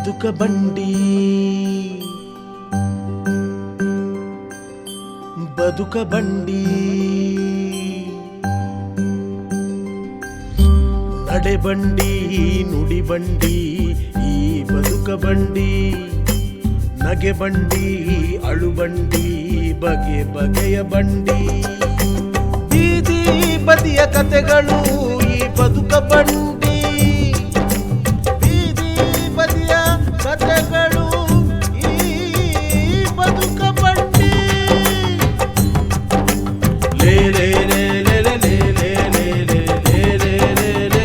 ಬದುಕ ಬಂಡಿ ಬದುಕ ಬಂಡಿ ನಡೆ ಬಂಡಿ ನುಡಿ ಬಂಡಿ ಈ ಬದುಕ ಬಂಡಿ ನಗೆ ಬಂಡಿ ಅಳು ಬಂಡಿ ಬಗೆ ಬಗೆಯ ಬಂಡಿ ಬೀದಿ ಬದಿಯ ಕತೆಗಳು ಈ ಬದುಕ ಬಂಡಿ ಬೀದಿ ಬದಿಯ ಕತೆಗಳು ಈ ಬದುಕ ಬಂಡಿ ಲೇ ಲೇ ಲೇ ಲೇ ಲೇ ಲೇ ಲೇ ಲೇ ಲೇ ಲೇ ಲೇ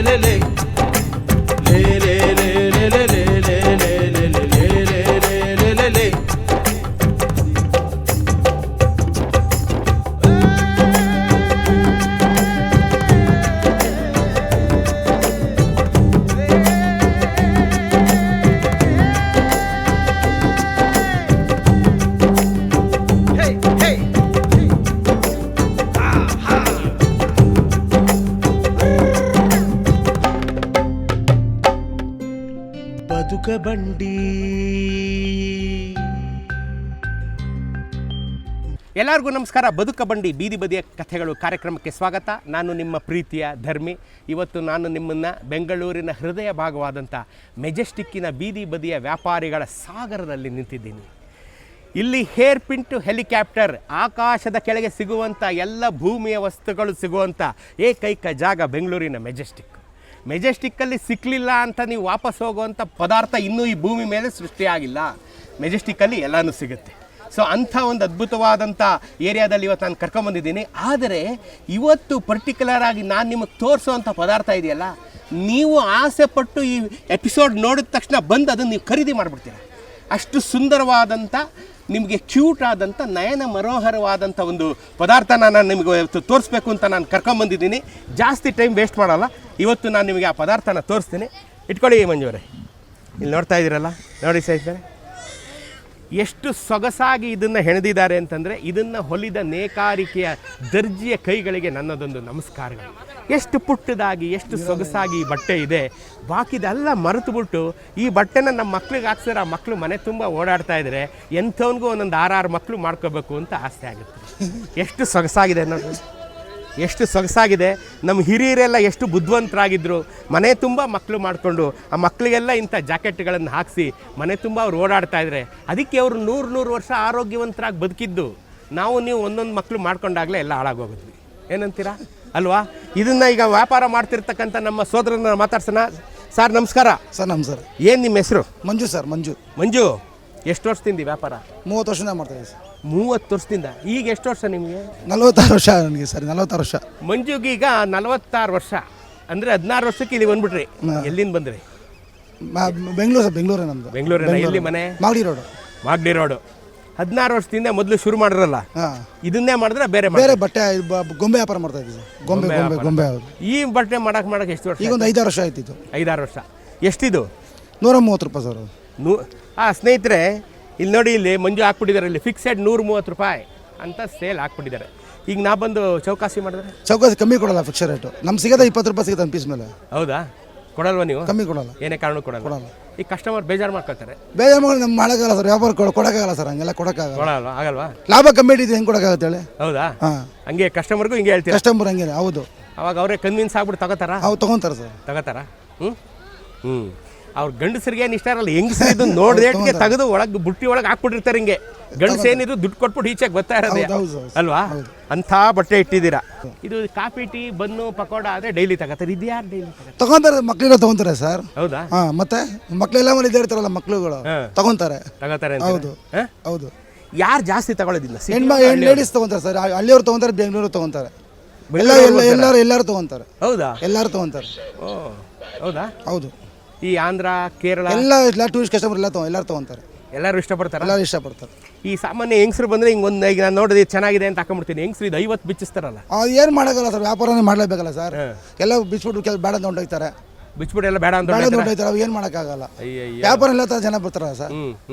ಲೇ ಲೇ ಬದುಕ ಬಂಡಿ. ಎಲ್ಲರಿಗೂ ನಮಸ್ಕಾರ. ಬದುಕ ಬಂಡಿ ಬೀದಿ ಬದಿಯ ಕಥೆಗಳು ಕಾರ್ಯಕ್ರಮಕ್ಕೆ ಸ್ವಾಗತ. ನಾನು ನಿಮ್ಮ ಪ್ರೀತಿಯ ಧರ್ಮಿ. ಇವತ್ತು ನಾನು ನಿಮ್ಮನ್ನು ಬೆಂಗಳೂರಿನ ಹೃದಯ ಭಾಗವಾದಂಥ ಮೆಜೆಸ್ಟಿಕ್ಕಿನ ಬೀದಿ ಬದಿಯ ವ್ಯಾಪಾರಿಗಳ ಸಾಗರದಲ್ಲಿ ನಿಂತಿದ್ದೀನಿ. ಇಲ್ಲಿ ಹೇರ್ ಪಿನ್ ಟು ಹೆಲಿಕಾಪ್ಟರ್, ಆಕಾಶದ ಕೆಳಗೆ ಸಿಗುವಂಥ ಎಲ್ಲ ಭೂಮಿಯ ವಸ್ತುಗಳು ಸಿಗುವಂಥ ಏಕೈಕ ಜಾಗ ಬೆಂಗಳೂರಿನ ಮೆಜೆಸ್ಟಿಕ್ಕಲ್ಲಿ ಸಿಕ್ಕಲಿಲ್ಲ ಅಂತ ನೀವು ವಾಪಸ್ ಹೋಗುವಂಥ ಪದಾರ್ಥ ಇನ್ನೂ ಈ ಭೂಮಿ ಮೇಲೆ ಸೃಷ್ಟಿಯಾಗಿಲ್ಲ. ಮೆಜೆಸ್ಟಿಕ್ಕಲ್ಲಿ ಎಲ್ಲನೂ ಸಿಗುತ್ತೆ. ಸೊ ಅಂಥ ಒಂದು ಅದ್ಭುತವಾದಂಥ ಏರಿಯಾದಲ್ಲಿ ಇವತ್ತು ನಾನು ಕರ್ಕೊಂಬಂದಿದ್ದೀನಿ. ಆದರೆ ಇವತ್ತು ಪರ್ಟಿಕ್ಯುಲರ್ ಆಗಿ ನಾನು ನಿಮಗೆ ತೋರಿಸೋವಂಥ ಪದಾರ್ಥ ಇದೆಯಲ್ಲ, ನೀವು ಆಸೆ ಪಟ್ಟು ಈ ಎಪಿಸೋಡ್ ನೋಡಿದ ತಕ್ಷಣ ಬಂದು ಅದನ್ನು ನೀವು ಖರೀದಿ ಮಾಡಿಬಿಡ್ತೀರ. ಅಷ್ಟು ಸುಂದರವಾದಂಥ, ನಿಮಗೆ ಕ್ಯೂಟ್ ಆದಂಥ, ನಯನ ಮನೋಹರವಾದಂಥ ಒಂದು ಪದಾರ್ಥನ ನಾನು ನಿಮಗೆ ಇವತ್ತು ತೋರಿಸ್ಬೇಕು ಅಂತ ನಾನು ಕರ್ಕೊಂಬಂದಿದ್ದೀನಿ. ಜಾಸ್ತಿ ಟೈಮ್ ವೇಸ್ಟ್ ಮಾಡೋಲ್ಲ. ಇವತ್ತು ನಾನು ನಿಮಗೆ ಆ ಪದಾರ್ಥನ ತೋರಿಸ್ತೀನಿ. ಇಟ್ಕೊಳ್ಳಿ ಮಂಜುವರೇ. ಇಲ್ಲಿ ನೋಡ್ತಾ ಇದ್ದೀರಲ್ಲ, ನೋಡಿ ಸ್ನೇಹಿತರೆ, ಎಷ್ಟು ಸೊಗಸಾಗಿ ಇದನ್ನು ಹೆಣೆದಿದ್ದಾರೆ ಅಂತಂದರೆ, ಇದನ್ನು ಹೊಲಿದ ನೇಕಾರಿಕೆಯ ದರ್ಜಿಯ ಕೈಗಳಿಗೆ ನನ್ನದೊಂದು ನಮಸ್ಕಾರಗಳು. ಎಷ್ಟು ಪುಟ್ಟದಾಗಿ, ಎಷ್ಟು ಸೊಗಸಾಗಿ ಈ ಬಟ್ಟೆ ಇದೆ. ಬಾಕಿದೆಲ್ಲ ಮರೆತುಬಿಟ್ಟು ಈ ಬಟ್ಟೆನ ನಮ್ಮ ಮಕ್ಳಿಗೆ ಹಾಕ್ಸಿದ್ರೆ ಆ ಮಕ್ಕಳು ಮನೆ ತುಂಬ ಓಡಾಡ್ತಾ ಇದ್ದಾರೆ. ಎಂಥವನಿಗೂ ಒಂದೊಂದು 6 ಮಕ್ಕಳು ಮಾಡ್ಕೋಬೇಕು ಅಂತ ಆಸೆ ಆಗುತ್ತೆ. ಎಷ್ಟು ಸೊಗಸಾಗಿದೆ ನೋಡಿ, ಎಷ್ಟು ಸೊಗಸಾಗಿದೆ. ನಮ್ಮ ಹಿರಿಯರೆಲ್ಲ ಎಷ್ಟು ಬುದ್ಧಿವಂತರಾಗಿದ್ದರು. ಮನೆ ತುಂಬ ಮಕ್ಕಳು ಮಾಡಿಕೊಂಡು ಆ ಮಕ್ಕಳಿಗೆಲ್ಲ ಇಂಥ ಜಾಕೆಟ್ಗಳನ್ನು ಹಾಕಿಸಿ ಮನೆ ತುಂಬ ಅವ್ರು ಓಡಾಡ್ತಾ ಇದ್ದಾರೆ. ಅದಕ್ಕೆ ಅವರು 100 ವರ್ಷ ಆರೋಗ್ಯವಂತರಾಗಿ ಬದುಕಿದ್ದು. ನಾವು ನೀವು ಒಂದೊಂದು ಮಕ್ಕಳು ಮಾಡ್ಕೊಂಡಾಗಲೇ ಎಲ್ಲ ಹಾಳಾಗೋಗಿದ್ವಿ. ಏನಂತೀರಾ ಅಲ್ವಾ? ಇದನ್ನು ಈಗ ವ್ಯಾಪಾರ ಮಾಡ್ತಿರ್ತಕ್ಕಂಥ ನಮ್ಮ ಸೋದರನ ಮಾತಾಡ್ಸೋಣ. ಸರ್ ನಮಸ್ಕಾರ. ಸರ್ ನಮಸ್ಕಾರ. ಏನು ನಿಮ್ಮ ಹೆಸರು? ಮಂಜು ಸರ್. ಮಂಜು ಎಷ್ಟು ವರ್ಷದಿಂದ ವ್ಯಾಪಾರ? 30 ವರ್ಷದಿಂದ ಮಾಡ್ತಾಯಿದ್ದೀವಿ ಸರ್. 30 ವರ್ಷದಿಂದ. ಈಗ ಎಷ್ಟು ವರ್ಷ ನಿಮಗೆ? 46 ವರ್ಷ ನನಗೆ ಸರ್. 46 ವರ್ಷ. ಮಂಜುಗೆ ಈಗ 46 ವರ್ಷ. ಅಂದರೆ 16 ವರ್ಷಕ್ಕೆ ಇಲ್ಲಿ ಬಂದ್ಬಿಟ್ರಿ. ಎಲ್ಲಿಂದ ಬಂದ್ರಿ? ಬೆಂಗಳೂರು ಸರ್. ಬೆಂಗಳೂರೇ ನಮ್ಮದು. ಬೆಂಗಳೂರಿನ ಎಲ್ಲಿ ಮನೆ? ಮಾಗಡಿ ರೋಡು. 16 ವರ್ಷದಿಂದ ಮೊದಲು ಶುರು ಮಾಡಿದ್ರಲ್ಲ, ಇದನ್ನೇ ಮಾಡಿದ್ರೆ ಬೇರೆ ಬಟ್ಟೆ ಗೊಂಬೆ ವ್ಯಾಪಾರ ಮಾಡ್ತಾ ಇದ್ದೀವಿ ಸರ್. ಗೊಂಬೆ ಈ ಬಟ್ಟೆ ಮಾಡಕ್ಕೆ ಎಷ್ಟು ವರ್ಷ? ಈಗ ಒಂದು 5-6 ವರ್ಷ ಆಯ್ತಿತ್ತು. 5-6 ವರ್ಷ. ಎಷ್ಟಿದು? 130 ರೂಪಾಯಿ ಸರ್. ಸ್ನೇಹಿತರೆ, ಇಲ್ಲಿ ನೋಡಿ, ಇಲ್ಲಿ ಮಂಜು ಹಾಕ್ಬಿಟ್ಟಿದ್ದಾರೆ. ಇಲ್ಲಿ ಫಿಕ್ಸೆಡ್ 130 ರೂಪಾಯಿ ಅಂತ ಸೇಲ್ ಹಾಕ್ಬಿಟ್ಟಿದ್ದಾರೆ. ಈಗ ನಾ ಬಂದು ಚೌಕಾಸಿ ಮಾಡಿದ್ರೆ ಚೌಕಾಸಿ ಕಮ್ಮಿ ಕೊಡಲ್ಲ. ಫಿಕ್ಸೆಡ್ ರೇಟು ನಮ್ಗೆ ಸಿಗೋದ 20 ರೂಪಾಯಿ ಸಿಗುತ್ತೆ ಪೀಸ್ ಮೇಲೆ. ಹೌದಾ? ಕೊಡಲ್ವಾ ನೀವು? ಕಮ್ಮಿ ಕೊಡಲ್ಲ. ಏನೇ ಕಾರಣ ಕೊಡಲ್ಲ. ಈ ಕಸ್ಟಮರ್ ಬೇಜಾರು ಮಾಡ್ಕೊಳ್ತಾರೆ. ಬೇಜಾರು ಮಾಡಿ ನಮ್ಗೆ ಮಾಡೋಕ್ಕಾಗಲ್ಲ ಸರ್. ವ್ಯಾಪಾರ ಕೊಡೋಕ್ಕಾಗಲ್ಲ ಸರ್. ಹಂಗೆಲ್ಲ ಕೊಡೋಕ್ಕಾಗಲ್ಲ. ಆಗಲ್ವಾ? ಲಾಭ ಕಮ್ಮಿ ಇಟ್ಟಿದ್ದು ಹೆಂಗೆ ಕೊಡೋಕ್ಕಾಗತ್ತೆ ಹೇಳಿ? ಹೌದಾ? ಹಂಗೆ ಕಸ್ಟಮರ್ಗೂ ಹಿಂಗೆ ಹೇಳ್ತೀವಿ. ಕಸ್ಟಮರ್ ಹಂಗೆ. ಹೌದು. ಅವಾಗ ಅವರೇ ಕನ್ವಿನ್ಸ್ ಆಗ್ಬಿಟ್ಟು ತಗೋತಾರ? ಅವ್ರು ತೊಗೊತಾರೆ ಸರ್. ತಗೋತಾರ? ಅವ್ರ ಗಂಡಸರಿಗೆ ಏನು ಇಷ್ಟ ಇರಲ್ಲ. ಹೆಂಗಸರು ಇದು ನೋಡ್ದೇಟ್ಗೆ ತೆಗೆದು ಒಳಗೆ ಬುಟ್ಟಿ ಒಳಗೆ ಹಾಕ್ಬಿಟ್ಟಿರ್ತಾರೆ. ಹಿಂಗೆ ಗಂಡಸ ಏನಿದ್ರು ದುಡ್ಡು ಕೊಟ್ಬಿಟ್ಟು ಈಚೆಗೆ ಬರ್ತಾ ಇರೋದೇ ಅಲ್ವಾ? ಅಂಥ ಬಟ್ಟೆ ಇಟ್ಟಿದ್ದೀರಾ. ಇದು ಕಾಫಿ, ಟೀ, ಬನ್ನು, ಪಕೋಡ ಆದರೆ ಡೈಲಿ ತಗೋತಾರೆ. ಇದು ಯಾರು ಡೈಲಿ ತಗೊಂತಾರೆ? ಮಕ್ಕಳೆಲ್ಲ ತಗೊಂತಾರೆ ಸರ್. ಹೌದಾ? ಮತ್ತೆ ಮಕ್ಕಳೆಲ್ಲ ಮನೆ ಇರ್ತಾರಲ್ಲ, ಮಕ್ಕಳುಗಳು ತಗೊಂತಾರೆ. ಹೌದು. ಯಾರು ಜಾಸ್ತಿ ತಗೊಳ್ಳೋದಿಲ್ಲ? ಲೇಡೀಸ್ ತಗೊಂತಾರೆ ಸರ್. ಹಳ್ಳಿಯವ್ರು ತಗೊಂತಾರೆ, ಬೆಂಗಳೂರು ತಗೊಂತಾರೆ, ಎಲ್ಲರೂ ತಗೊಂತಾರೆ. ಹೌದಾ? ಎಲ್ಲರೂ ತಗೊಂತಾರೆ. ಹೌದಾ? ಹೌದು. ಈ ಆಂಧ್ರ, ಕೇರಳ ಎಲ್ಲ ಟೂರಿಸ್ಟ್ ಕಸ್ಟಮರ್ ಎಲ್ಲರೂ ತಗೊಂತಾರೆ. ಎಲ್ಲರೂ ಇಷ್ಟಪಡ್ತಾರೆ. ಎಲ್ಲರೂ ಇಷ್ಟಪಡ್ತಾರೆ. ಈ ಸಾಮಾನ್ಯ ಹೆಂಗಸರು ಬಂದರೆ ಹಿಂಗೆ ಈಗ ನಾನು ನೋಡಿದ್ರೆ ಚೆನ್ನಾಗಿದೆ ಅಂತ ಹಾಕೊಂಡ್ಬಿಡ್ತೀನಿ. ಹೆಂಗಸರು ಇದು 50 ಬಿಚ್ಚಿಸ್ತಾರಲ್ಲ, ಏನು ಮಾಡೋಕ್ಕಲ್ಲ ಸರ್. ವ್ಯಾಪಾರನೇ ಮಾಡಲೇಬೇಕಲ್ಲ ಸರ್. ಎಲ್ಲ ಬಿಚ್ಬಿಟ್ಟು ಬೇಡ ಅಂತ ಹೊಂಟೋಗ್ತಾರೆ. ಬಿಚ್ಬಿಟ್ಟು ಎಲ್ಲ ಬೇಡ ಅಂತ ಹೊಂಟೋಗ್ತಾರೆ. ಏನು ಮಾಡೋಕ್ಕಾಗಲ್ಲ. ವ್ಯಾಪಾರ ಎಲ್ಲ ಜನ ಬರ್ತಾರ ಸರ್.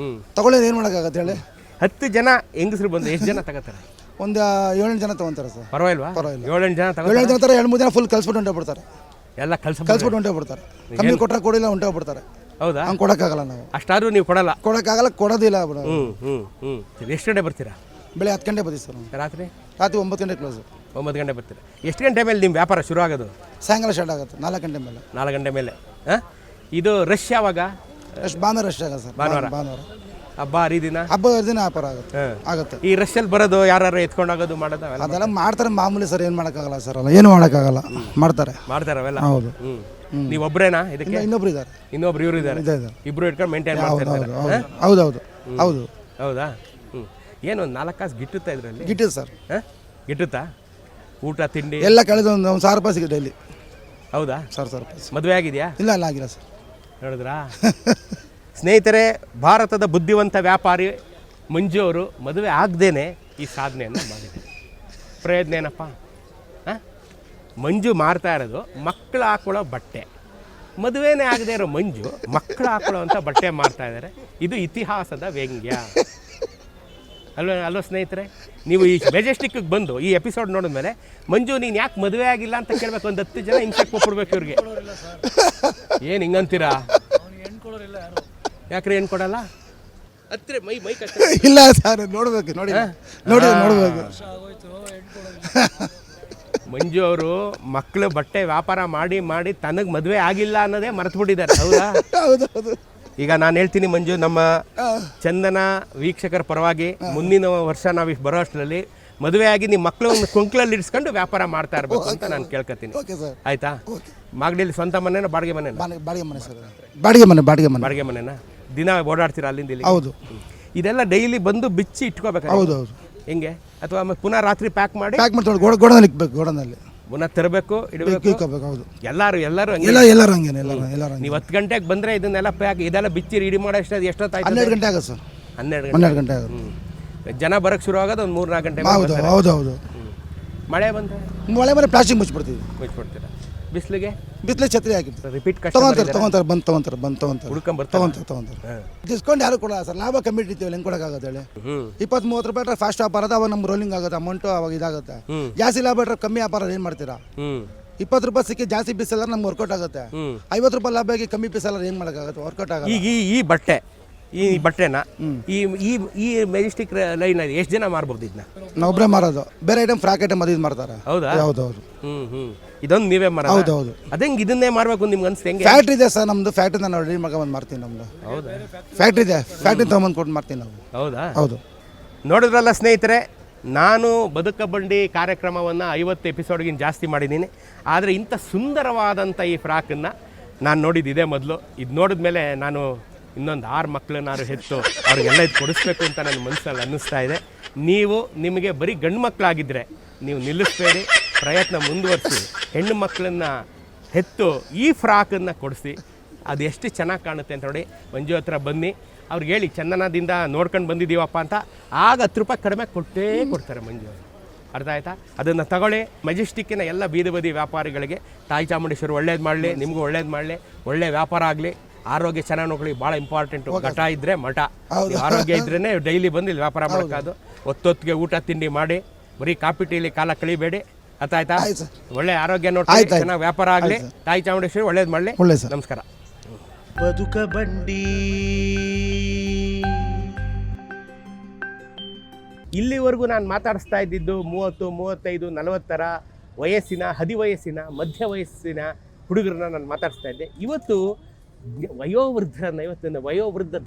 ತಗೊಳ್ಳೋದು ಏನು ಮಾಡೋಕ್ಕಾಗತ್ತೆ ಹೇಳಿ? 10 ಜನ ಹೆಂಗಸರು ಬಂದು ಎಷ್ಟು ಜನ ತಗೋತಾರೆ? ಒಂದು 7-8 ಜನ ತಗೊಂತಾರೆ ಸರ್. ಪರವಾಗಿಲ್ವಾ? 7-8 ಜನ ತಗೋ. 7-8 ಜನ 2-3 ಜನ ಫುಲ್ ಕಲ್ಸ್ಬಿಟ್ಟು ಹೊಂಟೋಗ್ಬಿಡ್ತಾರೆ. ಎಲ್ಲ ಕಲ್ಸ್ಬಿಟ್ಟು ಹೊಂಟೋಗ್ಬಿಡ್ತಾರೆ. ಕಮ್ಮಿ ಕೊಟ್ಟರೆ ಕೊಡಿಲ್ಲ ಹೊಂಟೋಗ್ಬಿಡ್ತಾರೆ. ಹೌದಾ? ಹಂಗೆ ಕೊಡೋಕ್ಕಾಗಲ್ಲ ನಾವು. ಅಷ್ಟಾದ್ರೂ ನೀವು ಕೊಡಲ್ಲ? ಕೊಡೋಕ್ಕಾಗಲ್ಲ, ಕೊಡೋದಿಲ್ಲ ಬಿಡು. ಸರಿ, ಎಷ್ಟು ಗಂಟೆ ಬರ್ತೀರಾ? ಬೆಳೆ 10 ಗಂಟೆ ಬರ್ತೀವಿ ಸರ್. ರಾತ್ರಿ 9 ಗಂಟೆ ಕ್ಲೋಸ್. 9 ಗಂಟೆ ಬರ್ತೀರಾ. ಎಷ್ಟು ಗಂಟೆ ಮೇಲೆ ನಿಮ್ಮ ವ್ಯಾಪಾರ ಶುರು ಆಗೋದು? ಸಾಯಂಕಾಲ ಸ್ಟಾರ್ಟ್ ಆಗುತ್ತೆ 4 ಗಂಟೆ ಮೇಲೆ. 4 ಗಂಟೆ ಮೇಲೆ. ಹಾಂ, ಇದು ರಶ್ ಯಾವಾಗ? ಅಷ್ಟು ಭಾನುವಾರ ಅಷ್ಟೇ ಆಗುತ್ತೆ ಸರ್. ಭಾನುವಾರ ಹಬ್ಬ ಹರಿದಿನ ಹಬ್ಬ ದಿನ ವ್ಯಾಪಾರ ಆಗುತ್ತೆ. ಈ ರಶಲ್ಲಿ ಬರೋದು ಯಾರು ಎತ್ಕೊಂಡೋಗೋದು ಮಾಡೋದು ಅದೆಲ್ಲ ಮಾಡ್ತಾರೆ ಮಾಮೂಲಿ ಸರ್. ಏನು ಮಾಡೋಕ್ಕಾಗಲ್ಲ ಸರ್, ಅಲ್ಲ ಏನು ಮಾಡೋಕ್ಕಾಗಲ್ಲ, ಮಾಡ್ತಾರೆ ಅವೆಲ್ಲ. ಹೌದು. ನೀವು ಒಬ್ಬರೇನಾ ಇದಕ್ಕೆ? ಇನ್ನೊಬ್ರು ಇದ್ದಾರೆ. ಇನ್ನೊಬ್ರು ಇವರು ಇದ್ದಾರೆ. ಇಬ್ರು ಇಟ್ಕೊಂಡು ಮೇಂಟೈನ್ ಮಾಡ್ತಾರೆ. ಹೌದು. ಹೌದಾ? ಏನು 4 ಕಾಸು ಗಿಟ್ಟುತ್ತಾ ಇದರಲ್ಲಿ? ಗಿಟ್ಟಿದೆ ಸರ್. ಗಿಟ್ಟುತ್ತಾ? ಊಟ ತಿಂಡಿ ಎಲ್ಲ ಕಳೆದ ಒಂದು 1,000 ರೂಪಾಯಿ ಸಿಗುತ್ತೆ ಡೈಲಿ. ಹೌದಾ? 1,000 ರೂಪಾಯಿ. ಮದುವೆ ಆಗಿದೆಯಾ? ಇಲ್ಲ ಆಗಿಲ್ಲ ಸರ್. ನೋಡಿದ್ರಾ ಸ್ನೇಹಿತರೆ, ಭಾರತದ ಬುದ್ಧಿವಂತ ವ್ಯಾಪಾರಿ ಮಂಜು ಅವರು ಮದುವೆ ಆಗದೇನೆ ಈ ಸಾಧನೆಯನ್ನು ಮಾಡಿದ್ದಾರೆ. ಪ್ರಯೋಜನ ಏನಪ್ಪ? ಮಂಜು ಮಾರ್ತಾ ಇರೋದು ಮಕ್ಕಳು ಹಾಕೊಳ್ಳೋ ಬಟ್ಟೆ. ಮದುವೆನೇ ಆಗದೆ ಇರೋ ಮಂಜು ಮಕ್ಕಳು ಹಾಕೊಳ್ಳೋ ಅಂಥ ಬಟ್ಟೆ ಮಾರ್ತಾ ಇದ್ದಾರೆ. ಇದು ಇತಿಹಾಸದ ವ್ಯಂಗ್ಯ ಅಲ್ವ ಸ್ನೇಹಿತರೆ? ನೀವು ಈ ಮೆಜೆಸ್ಟಿಕ್ಗೆ ಬಂದು ಈ ಎಪಿಸೋಡ್ ನೋಡಿದ್ಮೇಲೆ ಮಂಜು ನೀನು ಯಾಕೆ ಮದುವೆ ಆಗಿಲ್ಲ ಅಂತ ಕೇಳಬೇಕು. ಒಂದು 10 ಜನ ಹಿಂಸೆಗೆ ಕೊಟ್ಬಿಡ್ಬೇಕು ಇವ್ರಿಗೆ. ಏನು ಹಿಂಗಂತೀರಾ? ಯಾಕ್ರೆ ಏನು ಕೊಡಲ್ಲ? ಹತ್ತಿರ ಮೈ ಇಲ್ಲ ಸರ್, ನೋಡ್ಬೇಕು. ನೋಡ್ಬೇಕು. ಮಂಜು ಅವರು ಮಕ್ಕಳು ಬಟ್ಟೆ ವ್ಯಾಪಾರ ಮಾಡಿ ಮಾಡಿ ತನಗೆ ಮದುವೆ ಆಗಿಲ್ಲ ಅನ್ನೋದೇ ಮರೆತುಬಿಟ್ಟಿದ್ದಾರೆ. ಹೌದಾ? ಹೌದು. ಈಗ ನಾನು ಹೇಳ್ತೀನಿ ಮಂಜು, ನಮ್ಮ ಚಂದನ ವೀಕ್ಷಕರ ಪರವಾಗಿ ಮುಂದಿನ ವರ್ಷ ನಾವು ಬರೋ ಅಷ್ಟರಲ್ಲಿ ಮದುವೆ ಆಗಿ ನಿಮ್ಮ ಮಕ್ಕಳನ್ನ ಕೊಂಕ್ಲಲ್ಲಿ ಇಡ್ಸ್ಕೊಂಡು ವ್ಯಾಪಾರ ಮಾಡ್ತಾ ಇರಬೇಕು ಅಂತ ನಾನು ಕೇಳ್ಕೊತೀನಿ. ಆಯ್ತಾ? ಮಾಗಡಿಯಲ್ಲಿ ಸ್ವಂತ ಮನೆನಾ ಬಾಡಿಗೆ ಮನೆನಾ? ಬಾಡಿಗೆ ಮನೆ ಸರ್. ಬಾಡಿಗೆ ಮನೆನಾ? ದಿನ ಓಡಾಡ್ತೀರಾ ಅಲ್ಲಿಂದ ಇಲ್ಲಿ? ಹೌದು. ಇದೆಲ್ಲ ಡೈಲಿ ಬಂದು ಬಿಚ್ಚಿ ಇಟ್ಕೋಬೇಕು? ಹೌದು. ಹೆಂಗೆ? ಅಥವಾ ಪುನಃ ರಾತ್ರಿ ಪ್ಯಾಕ್ ಮಾಡಿ ಗೋಡನಲ್ಲಿ ಇಕ್ಬೇಕು. ಗೋಡನಲ್ಲಿ ಪುನಃ ತರಬೇಕು, ಇಡಬೇಕು. ಹೌದು. ಎಲ್ಲರೂ ಹಂಗೇನೆ. ನೀವು 10 ಗಂಟೆಗೆ ಬಂದರೆ ಇದನ್ನೆಲ್ಲ ಪ್ಯಾಕ್ ಇದೆಲ್ಲ ಬಿಚ್ಚಿ ರೆಡಿ ಮಾಡೋ ಎಷ್ಟೊತ್ತಾಯ್ತು? 12 ಗಂಟೆ ಆಗುತ್ತೆ ಸರ್. 12 ಗಂಟೆ ಆಗುತ್ತೆ. ಜನ ಬರೋಕ್ಕೆ ಶುರು ಆಗೋದು ಒಂದು 3-4 ಗಂಟೆ. ಹೌದು. ಮಳೆ ಬಂದರೆ ಪ್ಲಾಸ್ಟಿಕ್ ಮುಚ್ಚಿಬಿಡ್ತೀವಿ. ಬಿಸಿಲಿಗೆ ಛತ್ರಿ ಹಾಕಿರ್ತಾರೆ. ರಿಪೀಟ್ ತಗೊಂತಾರೆ. ಡಿಸ್ಕೌಂಟ್ ಯಾರು ಕೊಡಲ್ಲ ಸರ್. ಲಾಭ ಕಮ್ಮಿ ಇಟ್ಟಿರ್ತೀವಿ, ಹೆಂಗೆ ಕೊಡೋಕ್ಕಾಗುತ್ತೆ ಹೇಳಿ? 20-30 ರೂಪಾಯಿ ಫಾಸ್ಟ್ ವ್ಯಾಪಾರ ಅದ, ಅವಾಗ ನಮ್ಮ ರೋಲಿಂಗ್ ಆಗುತ್ತೆ, ಅಮೌಂಟು ಅವಾಗ ಇದಾಗುತ್ತೆ. ಜಾಸ್ತಿ ಲಾಭ ಇಟ್ಟರೆ ಕಮ್ಮಿ ವ್ಯಾಪಾರ ಏನು ಮಾಡ್ತೀರಾ? 20 ರೂಪಾಯಿ ಸಿಕ್ಕಿ ಜಾಸ್ತಿ ಪೀಸ್ ಎಲ್ಲ ನಮ್ಗೆ ವರ್ಕೌಟ್ ಆಗುತ್ತೆ. 50 ರೂಪಾಯಿ ಲಾಭ ಆಗಿ ಕಮ್ಮಿ ಪೀಸ್ ಎಲ್ಲ ಏನು ಮಾಡೋಕ್ಕಾಗುತ್ತೆ? ವರ್ಕೌಟ್ ಆಗುತ್ತೆ. ಈಗ ಈ ಬಟ್ಟೆನ ಈ ಮೆಜೆಸ್ಟಿಕ್ ಲೈನ್ ಎಷ್ಟು ಜನ ಮಾರ್ಬೋದು ಇದನ್ನ? ನಾವೊಬ್ಬರೇ ಮಾರೋದು. ಬೇರೆ ಐಟಮ್ ಫ್ರಾಕ್ ಐಟಮ್ ಅದು ಇದು ಮಾಡ್ತಾರೆ. ಹೌದಾ? ಹೌದು. ಇದೊಂದು ನೀವೇ ಮಾರೋದು? ಹೌದು. ಅದಂಗೆ ಇದನ್ನೇ ಮಾರ್ಬೇಕು ನಿಮ್ಗೆ ಅನ್ಸುತ್ತೆ? ಹೆಂಗೆ? ಫ್ಯಾಕ್ಟ್ರಿ ಇದೆ ಸರ್ ನಮ್ದು. ಫ್ಯಾಕ್ಟ್ರಿ ನಾವು ರೆಡಿ ಮಾಡ್ಕೊಂಡು ಮಾಡ್ತೀವಿ. ನಮ್ದು ಫ್ಯಾಕ್ಟ್ರಿ ಇದೆ. ಫ್ಯಾಕ್ಟ್ರಿ ತೊಗೊಂಬಂದು ಕೊಟ್ಟು ಮಾಡ್ತೀವಿ ನಾವು. ಹೌದಾ? ಹೌದು. ನೋಡಿದ್ರಲ್ಲ ಸ್ನೇಹಿತರೆ, ನಾನು ಬದುಕ ಬಂಡಿ ಕಾರ್ಯಕ್ರಮವನ್ನು 50 ಎಪಿಸೋಡ್ಗಿಂತ ಜಾಸ್ತಿ ಮಾಡಿದ್ದೀನಿ. ಆದರೆ ಇಂಥ ಸುಂದರವಾದಂಥ ಈ ಫ್ರಾಕನ್ನು ನಾನು ನೋಡಿದ್ದು ಇದೇ ಮೊದಲು. ಇದು ನೋಡಿದ ಮೇಲೆ ನಾನು ಇನ್ನೊಂದು 6 ಮಕ್ಕಳನ್ನಾರು ಹೆತ್ತು ಅವ್ರಿಗೆಲ್ಲ ಇದು ಕೊಡಿಸ್ಬೇಕು ಅಂತ ನನ್ನ ಮನಸ್ಸಲ್ಲಿ ಅನ್ನಿಸ್ತಾ ಇದೆ. ನಿಮಗೆ ಬರೀ ಗಂಡು ಮಕ್ಕಳಾಗಿದ್ದರೆ ನೀವು ನಿಲ್ಲಿಸಬೇಡಿ, ಪ್ರಯತ್ನ ಮುಂದುವರಿಸಿ. ಹೆಣ್ಣು ಮಕ್ಕಳನ್ನು ಹೆತ್ತು ಈ ಫ್ರಾಕನ್ನು ಕೊಡಿಸಿ. ಅದು ಎಷ್ಟು ಚೆನ್ನಾಗಿ ಕಾಣುತ್ತೆ ಅಂತ ನೋಡಿ. ಮಂಜು ಹತ್ರ ಬನ್ನಿ, ಅವ್ರಿಗೆ ಹೇಳಿ ಚಂದನದಿಂದ ನೋಡ್ಕೊಂಡು ಬಂದಿದ್ದೀವಪ್ಪ ಅಂತ. ಆಗ 10 ರೂಪಾಯಿ ಕಡಿಮೆ ಕೊಡ್ತಾರೆ ಮಂಜು. ಅರ್ಥ ಆಯ್ತಾ? ಅದನ್ನು ತಗೊಳ್ಳಿ. ಮೆಜೆಸ್ಟಿಕ್ಕಿನ ಎಲ್ಲ ಬೀದಿ ಬದಿ ವ್ಯಾಪಾರಿಗಳಿಗೆ ತಾಯಿ ಚಾಮುಂಡೇಶ್ವರಿ ಒಳ್ಳೇದು ಮಾಡಲಿ, ನಿಮಗೂ ಒಳ್ಳೇದು ಮಾಡಲಿ, ಒಳ್ಳೆ ವ್ಯಾಪಾರ ಆಗಲಿ. ಆರೋಗ್ಯ ಚೆನ್ನಾಗಿ ನೋಡ್ಕೊಳ್ಳಿ, ಭಾಳ ಇಂಪಾರ್ಟೆಂಟು. ಘಟ ಇದ್ದರೆ ಮಠ. ಆರೋಗ್ಯ ಇದ್ರೇ ಡೈಲಿ ಬಂದು ಇಲ್ಲಿ ವ್ಯಾಪಾರ ಮಾಡೋಕ್ಕಾದು. ಹೊತ್ತೊತ್ತಿಗೆ ಊಟ ತಿಂಡಿ ಮಾಡಿ, ಬರೀ ಕಾಫಿ ಟೀಲಿ ಕಾಲ ಕಳಿಬೇಡಿ. ಅರ್ಥ ಆಯ್ತಾ? ಒಳ್ಳೆ ಆರೋಗ್ಯ ನೋಡ್ಕೊಳ್ಳಿ, ಚೆನ್ನಾಗಿ ವ್ಯಾಪಾರ ಆಗಲಿ. ತಾಯಿ ಚಾಮುಂಡೇಶ್ವರಿ ಒಳ್ಳೇದು ಮಾಡಲಿ. ನಮಸ್ಕಾರ. ಬದುಕ ಬಂಡಿ. ಇಲ್ಲಿವರೆಗೂ ನಾನು ಮಾತಾಡಿಸ್ತಾ ಇದ್ದಿದ್ದು 30, 35, 40 ವಯಸ್ಸಿನ, ಹದಿವಯಸ್ಸಿನ, ಮಧ್ಯ ವಯಸ್ಸಿನ ಹುಡುಗರನ್ನ ನಾನು ಮಾತಾಡಿಸ್ತಾ ಇದ್ದೆ. ಇವತ್ತು ವಯೋವೃದ್ಧ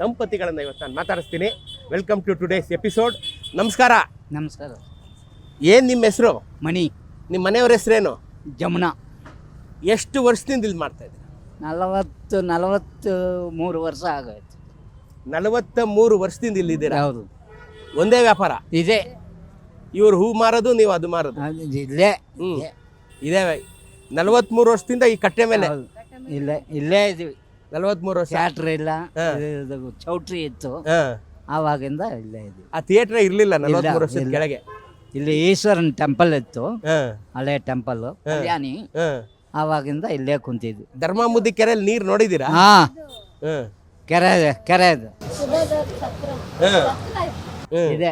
ದಂಪತಿಗಳನ್ನು ಇವತ್ತು ನಾನು ಮಾತಾಡಿಸ್ತೀನಿ. Welcome to today's episode. ನಮಸ್ಕಾರ. ಏನು ನಿಮ್ಮ ಹೆಸರು? ಮಣಿ. ನಿಮ್ಮ ಮನೆಯವ್ರ ಹೆಸರೇನು? ಜಮುನಾ. ಎಷ್ಟು ವರ್ಷದಿಂದ ಇಲ್ಲಿ ಮಾಡ್ತಾ ಇದ್ದೀರಾ? 43 ವರ್ಷ ಆಗೋಯ್ತು. 43 ವರ್ಷದಿಂದ ಇಲ್ಲಿದ್ದೀರಾ? ಹೌದು. ಒಂದೇ ವ್ಯಾಪಾರ ಇದೆ? ಇವ್ರು ಹೂ ಮಾರೋದು, ನೀವು ಅದು ಮಾರೋದು? ಇಲ್ಲೇ. ಇದೇ 43 ವರ್ಷದಿಂದ ಈ ಕಟ್ಟೆ ಮೇಲೆ? ಇಲ್ಲೇ ಇದೀವಿ. 43 ವರ್ಷ. ಥಿಯೇಟ್ರ್ ಇಲ್ಲ, ಚೌಟ್ರಿ ಇತ್ತು, ಆವಾಗಿಂದ ಇಲ್ಲೇ ಇದೀವಿ. ಆ ಥಿಯೇಟ್ರ್ ಇರಲಿಲ್ಲ 43 ವರ್ಷದ ಕೆಳಗೆ? ಇಲ್ಲಿ ಈಶ್ವರನ್ ಟೆಂಪಲ್ ಇತ್ತು, ಹಳೆ ಟೆಂಪಲ್, ಕಲ್ಯಾಣಿ. ಆವಾಗಿಂದ ಇಲ್ಲೇ ಕುಂತಿದ್ವಿ. ಧರ್ಮಾಮುದ್ದಿ ಕೆರೆಯಲ್ಲಿ ನೀರು ನೋಡಿದ್ದೀರಾ? ಕೆರೆ ಇದು ಇದೆ.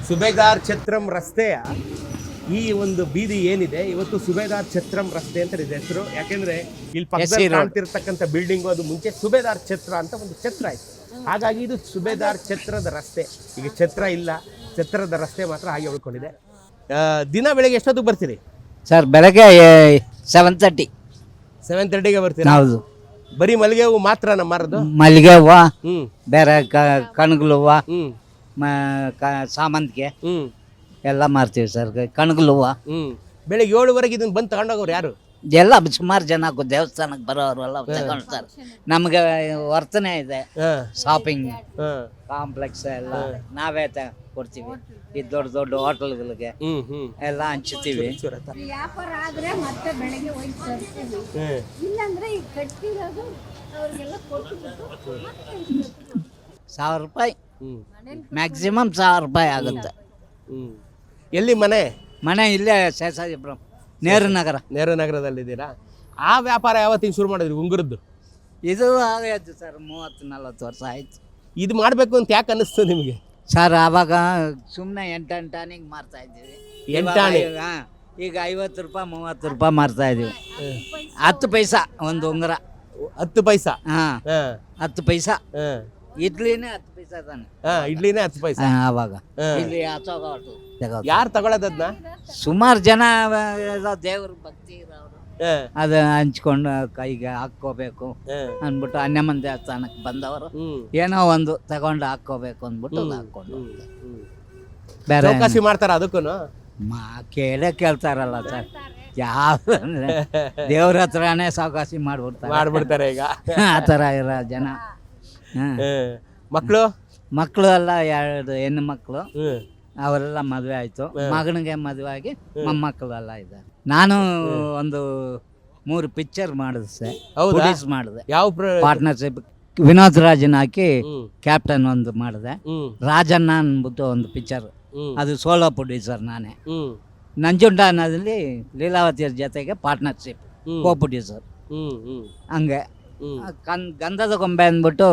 ಸುಬೇದಾರ್ ಛತ್ರಂ ರಸ್ತೆಯ ಈ ಒಂದು ಬೀದಿ ಏನಿದೆ ಇವತ್ತು ಸುಬೇದಾರ್ ಛತ್ರಂ ರಸ್ತೆ ಅಂತ ಇದೆ ಹೆಸರು. ಯಾಕೆಂದ್ರೆ ಇಲ್ಲಿ ಪಕ್ಕದಲ್ಲಿ ಕಾಣ್ತಿರ್ತಕ್ಕಂಥ ಬಿಲ್ಡಿಂಗು ಅದು ಮುಂಚೆ ಸುಬೇದಾರ್ ಛತ್ರ ಅಂತ ಒಂದು ಛತ್ರ ಇತ್ತು. ಹಾಗಾಗಿ ಇದು ಸುಬೇದಾರ್ ಛತ್ರದ ರಸ್ತೆ. ಈಗ ಛತ್ರ ಇಲ್ಲ, ಛತ್ರದ ರಸ್ತೆ ಮಾತ್ರ ಹಾಗೆ ಉಳ್ಕೊಂಡಿದೆ. ದಿನ ಬೆಳಗ್ಗೆ ಎಷ್ಟೊತ್ತಿಗೆ ಬರ್ತೀರಿ ಸರ್? ಬೆಳಗ್ಗೆ 7:30. 7:30ಗೆ ಬರ್ತೀರಾ? ಹೌದು. ಬರೀ ಮಲ್ಲಿಗೆ ಹೂವು ಮಾತ್ರ ನಮ್ಮ ಮಾರದು? ಮಲ್ಲಿಗೆ ಹೂವು, ಹ್ಮ್ ಬೇರೆ ಕಣಗಲು ಹೂವು, ಹ್ಮ್ ಸಾಮಂತಿಗೆ ಹ್ಮ್ ಎಲ್ಲ ಮಾರ್ತೀವಿ ಸರ್. ಕಣಗಲು ಹೂವು ಬೆಳಿಗ್ಗೆ 7:00ವರೆಗೆ ಇದನ್ನ ಬಂದು ತಗೊಂಡೋಗೋರು ಯಾರು? ಎಲ್ಲ ಸುಮಾರು ಜನ ದೇವಸ್ಥಾನಕ್ಕೆ ಬರೋರು ಎಲ್ಲ ತಗೊಳ್ತಾರೆ. ನಮಗೆ ವರ್ತನೆ ಇದೆ, ಶಾಪಿಂಗ್ ಕಾಂಪ್ಲೆಕ್ಸ್ ಎಲ್ಲ ನಾವೇ ಕೊಡ್ತೀವಿ. ಈ ದೊಡ್ಡ ದೊಡ್ಡ ಹೋಟೆಲ್ಗಳಿಗೆ ಎಲ್ಲ ಹಂಚ್ತೀವಿ. ವ್ಯಾಪಾರ ಆದ್ರೆ ಮತ್ತೆ ಬೆಳಗ್ಗೆ ಹೋಗಿ ತರ್ತೀವಿ, ಇಲ್ಲಾಂದ್ರೆ ಈಗ ಕಟ್ಟಿರೋದು ಅವ್ರಿಗೆಲ್ಲ ಕೊಟ್ಬಿಟ್ಟು ₹1000 ರೂಪಾಯಿ ಮ್ಯಾಕ್ಸಿಮಮ್ ₹1000 ಆಗುತ್ತೆ. ಎಲ್ಲಿ ಮನೆ? ಮನೆ ಇಲ್ಲೇ ಶೇಷಾಜಿಪುರಂ, ನೆಹರು ನಗರ. ನೆಹರು ನಗರದಲ್ಲಿದ್ದೀರಾ? ಆ ವ್ಯಾಪಾರ ಯಾವತ್ತಿನ ಶುರು ಮಾಡಿದ್ರಿ ಉಂಗುರದ್ದು? ಇದು ಆಗಾಯ್ತು ಸರ್, 30-40 ವರ್ಷ ಆಯ್ತು. ಇದು ಮಾಡಬೇಕು ಅಂತ ಯಾಕೆ ಅನ್ನಿಸ್ತು ನಿಮಗೆ? ಸರ್ ಆವಾಗ ಸುಮ್ಮನೆ 8 ಆನೆಗೆ ಮಾರ್ತಾ ಇದ್ದೀವಿ. ಈಗ ₹50 ₹30 ಮಾರ್ತಾ ಇದೀವಿ. 10 ಪೈಸಾ ಒಂದು ಉಂಗುರ. 10 ಪೈಸಾ? ಹಾಂ, 10 ಪೈಸಾ. ಇಡ್ಲಿನೇ 10 ಪೈಸಾ ತಾನೆ? ಇಡ್ಲಿನೇ 10 ಪೈಸಾ ಆವಾಗ. ಇಲ್ಲಿ ಯಾರು ತಗೊಳ್ಳೋದನ್ನ? ಸುಮಾರು ಜನ ದೇವ್ರ ಭಕ್ತಿ ಇರೋರು ಅದು ಹಂಚ್ಕೊಂಡು ಕೈಗೆ ಹಾಕೋಬೇಕು ಅಂದ್ಬಿಟ್ಟು ಅನ್ಯಮನ್ ದೇವಸ್ಥಾನಕ್ಕೆ ಬಂದವರು ಏನೋ ಒಂದು ತಗೊಂಡು ಹಾಕೋಬೇಕು ಅಂದ್ಬಿಟ್ಟು ಹಾಕೊಂಡು ಬೇರೆ ಚೌಕಾಸಿ ಮಾಡ್ತಾರ ಅದಕ್ಕೂ? ಕೇಳ್ತಾರಲ್ಲ ಸರ್, ಯಾವ ದೇವ್ರ ಹತ್ರನೇ ಸಾವಕಾಸಿ ಮಾಡ್ಬಿಡ್ತಾರೆ ಈಗ. ಆ ಥರ ಇರೋ ಜನ. ಮಕ್ಕಳು ಎಲ್ಲ 2 ಹೆಣ್ಣು ಮಕ್ಕಳು, ಅವರೆಲ್ಲ ಮದುವೆ ಆಯ್ತು. ಮಗನಿಗೆ ಮದುವೆ ಆಗಿ ಮೊಮ್ಮಕ್ಕಳೆಲ್ಲ ಇದ್ದಾರೆ. ನಾನು ಒಂದು 3 ಪಿಕ್ಚರ್ ಮಾಡಿದೆ, ಮಾಡಿದೆ. ಯಾವ ಪಾರ್ಟ್ನರ್ಶಿಪ್ ವಿನೋದ್ ರಾಜನ್ ಹಾಕಿ ಕ್ಯಾಪ್ಟನ್ ಒಂದು ಮಾಡಿದೆ. ರಾಜಣ್ಣ ಅಂದ್ಬಿಟ್ಟು ಒಂದು ಪಿಕ್ಚರ್, ಅದು ಸೋಲೋ ಪ್ರೊಡ್ಯೂಸರ್ ನಾನೇ. ನಂಜುಂಡನಲ್ಲಿ ಲೀಲಾವತಿಯರ ಜೊತೆಗೆ ಪಾರ್ಟ್ನರ್ಶಿಪ್, ಕೋ ಪ್ರೊಡ್ಯೂಸರ್. ಹಂಗೆ ಗಂಧದ ಗೊಂಬೆ ಅಂದ್ಬಿಟ್ಟು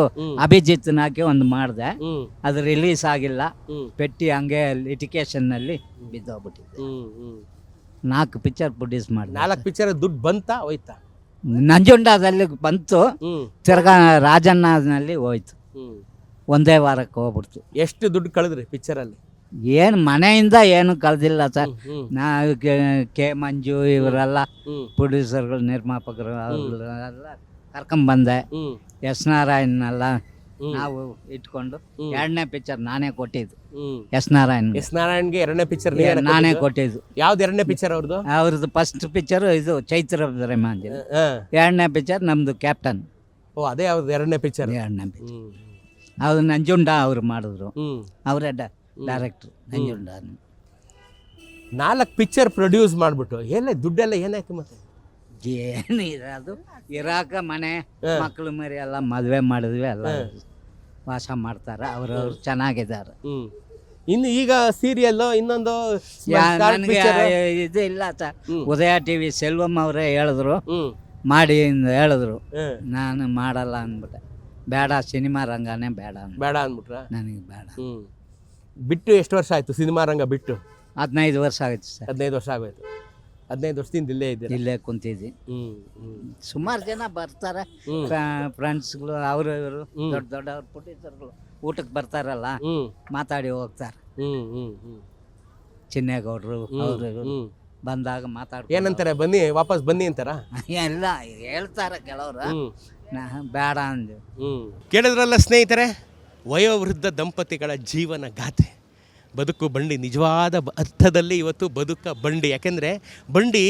ಅಭಿಜಿತ್ನ ಹಾಕಿ ಒಂದು ಮಾಡಿದೆ. ಅದು ರಿಲೀಸ್ ಆಗಿಲ್ಲ, ಪೆಟ್ಟಿ ಹಂಗೆ ಲಿಟಿಗೇಷನ್ ನಲ್ಲಿ ಬಿದ್ದೋಗ್ಬಿಟ್ಟಿದೆ. 4 ಪಿಕ್ಚರ್ ಪ್ರೊಡ್ಯೂಸ್ ಮಾಡಿದೆ. 4 ಪಿಕ್ಚರ್ ದುಡ್ಡು ಬಂತಾ ಹೋಯ್ತಾ? ನಂಜುಂಡದಲ್ಲಿ ಬಂತು, ತಿರ್ಗಾ ರಾಜಣ್ಣನಲ್ಲಿ ಹೋಯ್ತು. ಒಂದೇ ವಾರಕ್ಕೆ ಹೋಗ್ಬಿಡ್ತು. ಎಷ್ಟು ದುಡ್ಡು ಕಳೆದ್ರಿ ಪಿಕ್ಚರ್ ಅಲ್ಲಿ? ಏನು ಮನೆಯಿಂದ ಏನು ಕಳೆದಿಲ್ಲ ಸರ್. ನಾವು ಕೆ ಮಂಜು ಇವರೆಲ್ಲ ಪ್ರೊಡ್ಯೂಸರ್ಗಳು, ನಿರ್ಮಾಪಕರು ಅವರೆಲ್ಲ ಕರ್ಕೊಂಬಂದೆ. ಎಸ್ ನಾರಾಯಣನೆಲ್ಲ ನಾವು ಇಟ್ಕೊಂಡು 2ನೇ ಪಿಕ್ಚರ್ ನಾನೇ ಕೊಟ್ಟಿದ್ದು. ಎಸ್ ನಾರಾಯಣ್ಗೆ 2ನೇ ಪಿಕ್ಚರ್ ನಾನೇ ಕೊಟ್ಟಿದ್ದು. ಯಾವ್ದು 2ನೇ ಪಿಕ್ಚರ್ ಅವ್ರದ್ದು? ಅವ್ರದ್ದು ಫಸ್ಟ್ ಪಿಕ್ಚರ್ ಇದು ಚೈತ್ರ ರೇಮಾಂಜಲಿ. 2ನೇ ಪಿಕ್ಚರ್ ನಮ್ದು ಕ್ಯಾಪ್ಟನ್. ಓ, ಅದೇ ಅವ್ರದ್ದು 2ನೇ ಪಿಕ್ಚರ್. 2ನೇ ಪಿಕ್ಚರ್ ಅದು ನಂಜುಂಡ ಅವ್ರು ಮಾಡಿದ್ರು, ಅವರೇ ಡೈರೆಕ್ಟ್ರು ನಂಜುಂಡ. 4 ಪಿಕ್ಚರ್ ಪ್ರೊಡ್ಯೂಸ್ ಮಾಡಿಬಿಟ್ಟು ಎಲ್ಲ ದುಡ್ಡೆಲ್ಲ ಏನಾಯ್ತು ಮತ್ತೆ? ಏನು ಇರೋದು ಇರಾಕ ಮನೆ ಮಕ್ಕಳು ಮರಿ ಎಲ್ಲ ಮದುವೆ ಮಾಡಿದ್ವಿ, ಎಲ್ಲ ವಾಸ ಮಾಡ್ತಾರೆ. ಅವ್ರು ಚೆನ್ನಾಗಿದ್ದಾರೆ. ಇನ್ನು ಈಗ ಸೀರಿಯಲ್ ಇನ್ನೊಂದು ನನಗೆ ಇದು ಇಲ್ಲ ಸರ್. ಉದಯ ಟಿವಿ ಸೆಲ್ವಂ ಅವರೇ ಹೇಳಿದ್ರು ಮಾಡಿ ಹೇಳಿದ್ರು, ನಾನು ಮಾಡಲ್ಲ ಅಂದ್ಬಿಟ್ಟೆ. ಬೇಡ, ಸಿನಿಮಾ ರಂಗನೇ ಬೇಡ ಅಂದ್ಬಿಟ್ರ? ನನಗೆ ಬೇಡ. ಬಿಟ್ಟು ಎಷ್ಟು ವರ್ಷ ಆಯ್ತು ಸಿನಿಮಾ ರಂಗ ಬಿಟ್ಟು? 15 ವರ್ಷ ಆಯ್ತು ಸರ್. 15 ವರ್ಷ ಆಗೋಯ್ತು. 15 ವರ್ಷದಿಂದ ಇಲ್ಲೇ ಇದ್ದೀರಿ? ಇಲ್ಲೇ ಕುಂತಿದ್ವಿ. ಸುಮಾರು ಜನ ಬರ್ತಾರೆ, ಫ್ರೆಂಡ್ಸ್ಗಳು, ಅವರು ಇವರು ದೊಡ್ಡ ದೊಡ್ಡವ್ರ ಪ್ರೊಡ್ಯೂಸರ್ಗಳು ಊಟಕ್ಕೆ ಬರ್ತಾರಲ್ಲ, ಮಾತಾಡಿ ಹೋಗ್ತಾರೆ. ಚಿನ್ನೇಗೌಡರು ಅವರು ಬಂದಾಗ ಮಾತಾಡ್ತಾರೆ. ಏನಂತಾರೆ? ಬನ್ನಿ, ವಾಪಸ್ ಬನ್ನಿ ಅಂತಾರ? ಎಲ್ಲ ಹೇಳ್ತಾರೆ ಕೆಲವರು, ಬೇಡ ಅಂದು. ಕೇಳಿದ್ರಲ್ಲ ಸ್ನೇಹಿತರೆ, ವಯೋವೃದ್ಧ ದಂಪತಿಗಳ ಜೀವನ ಗಾಥೆ. ಬದುಕು ಬಂಡಿ ನಿಜವಾದ ಅರ್ಥದಲ್ಲಿ ಇವತ್ತು ಬದುಕ ಬಂಡಿ. ಯಾಕೆಂದರೆ ಬಂಡಿ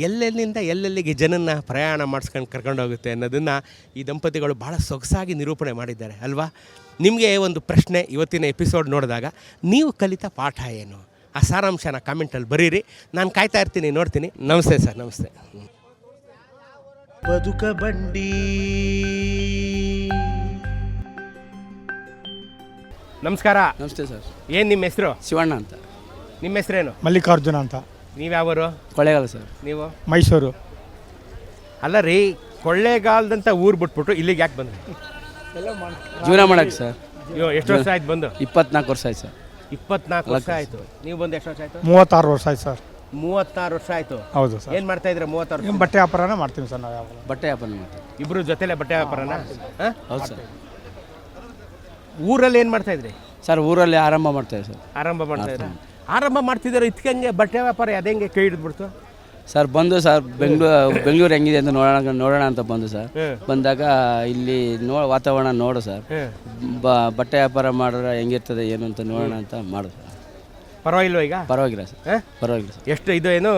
ಎಲ್ಲೆಲ್ಲಿಂದ ಎಲ್ಲೆಲ್ಲಿಗೆ ಜನನ್ನ ಪ್ರಯಾಣ ಮಾಡಿಸ್ಕೊಂಡು ಕರ್ಕೊಂಡೋಗುತ್ತೆ ಅನ್ನೋದನ್ನು ಈ ದಂಪತಿಗಳು ಭಾಳ ಸೊಗಸಾಗಿ ನಿರೂಪಣೆ ಮಾಡಿದ್ದಾರೆ ಅಲ್ವಾ? ನಿಮಗೆ ಒಂದು ಪ್ರಶ್ನೆ, ಇವತ್ತಿನ ಎಪಿಸೋಡ್ ನೋಡಿದಾಗ ನೀವು ಕಲಿತ ಪಾಠ ಏನು? ಆ ಸಾರಾಂಶನ ಕಾಮೆಂಟಲ್ಲಿ ಬರೀರಿ, ನಾನು ಕಾಯ್ತಾ ಇರ್ತೀನಿ, ನೋಡ್ತೀನಿ. ನಮಸ್ತೆ ಸರ್. ನಮಸ್ತೆ. ಬದುಕ ಬಂಡಿ. ನಮಸ್ಕಾರ. ನಮಸ್ತೆ ಸರ್. ಏನು ನಿಮ್ಮ ಹೆಸರು? ಶಿವಣ್ಣ ಅಂತ. ನಿಮ್ಮ ಹೆಸರೇನು? ಮಲ್ಲಿಕಾರ್ಜುನ ಅಂತ. ನೀವ್ಯಾವರು? ಕೊಳ್ಳೇಗಾಲ ಸರ್. ನೀವು? ಮೈಸೂರು. ಅಲ್ಲ ರೀ, ಕೊಳ್ಳೇಗಾಲದಂತ ಊರು ಬಿಟ್ಬಿಟ್ಟು ಇಲ್ಲಿಗೆ ಯಾಕೆ ಬಂದ್ರಿ? ಜೀವನ ಮಾಡಕ್ಕೆ ಸರ್. ಎಷ್ಟು ವರ್ಷ ಆಯ್ತು ಬಂದು? 24 ವರ್ಷ ಆಯ್ತು ಸರ್. 24 ವರ್ಷ ಆಯಿತು. ನೀವು ಬಂದು ಎಷ್ಟು ವರ್ಷ ಆಯಿತು? 36 ವರ್ಷ ಆಯ್ತು ಸರ್. 36 ವರ್ಷ ಆಯ್ತು. ಹೌದು ಸರ್. ಏನ್ ಮಾಡ್ತಾ ಇದ್ರ 36 ವರ್ಷ? ಬಟ್ಟೆ ವ್ಯಾಪಾರನೇ ಮಾಡ್ತೀವಿ ಸರ್ ನಾವು ಯಾವಾಗ. ಬಟ್ಟೆ ವ್ಯಾಪಾರ ಮಾಡ್ತೀವಿ. ಇಬ್ರು ಜೊತೆಲೆ ಬಟ್ಟೆ ವ್ಯಾಪಾರನ? ಹಾ? ಹೌದು ಸರ್. ಊರಲ್ಲಿ ಏನ್ ಮಾಡ್ತಾ ಇದ್ರಿ? ಸರ್ ಊರಲ್ಲಿ ಆರಂಭ ಮಾಡ್ತೇವೆ ಸರ್. ಆರಂಭ ಮಾಡ್ತಾ ಇದ್ರ? ಆರಂಭ ಮಾಡ್ತಿದ್ದೀರ ಇದಕ್ಕೆ ಬಟ್ಟೆ ವ್ಯಾಪಾರ ಅದೇಂಗೆ ಕೈ ಹಿಡಿದ್ಬಿಡ್ತು? ಸರ್ ಬಂದು ಸರ್ ಬೆಂಗಳೂರು ಹೆಂಗಿದೆ ಅಂತ ನೋಡೋಣ ಅಂತ ಬಂದು ಸರ್. ಬಂದಾಗ ಇಲ್ಲಿ ವಾತಾವರಣ ನೋಡು ಸರ್, ಬಟ್ಟೆ ವ್ಯಾಪಾರ ಮಾಡಿದ್ರೆ ಹೆಂಗಿರ್ತದೆ ಏನು ಅಂತ ನೋಡೋಣ ಅಂತ ಮಾಡೋದು ಸರ್. ಪರವಾಗಿಲ್ವ ಈಗ? ಪರವಾಗಿಲ್ಲ ಸರ್, ಪರವಾಗಿಲ್ಲ ಸರ್. ಎಷ್ಟು ಇದು ಏನು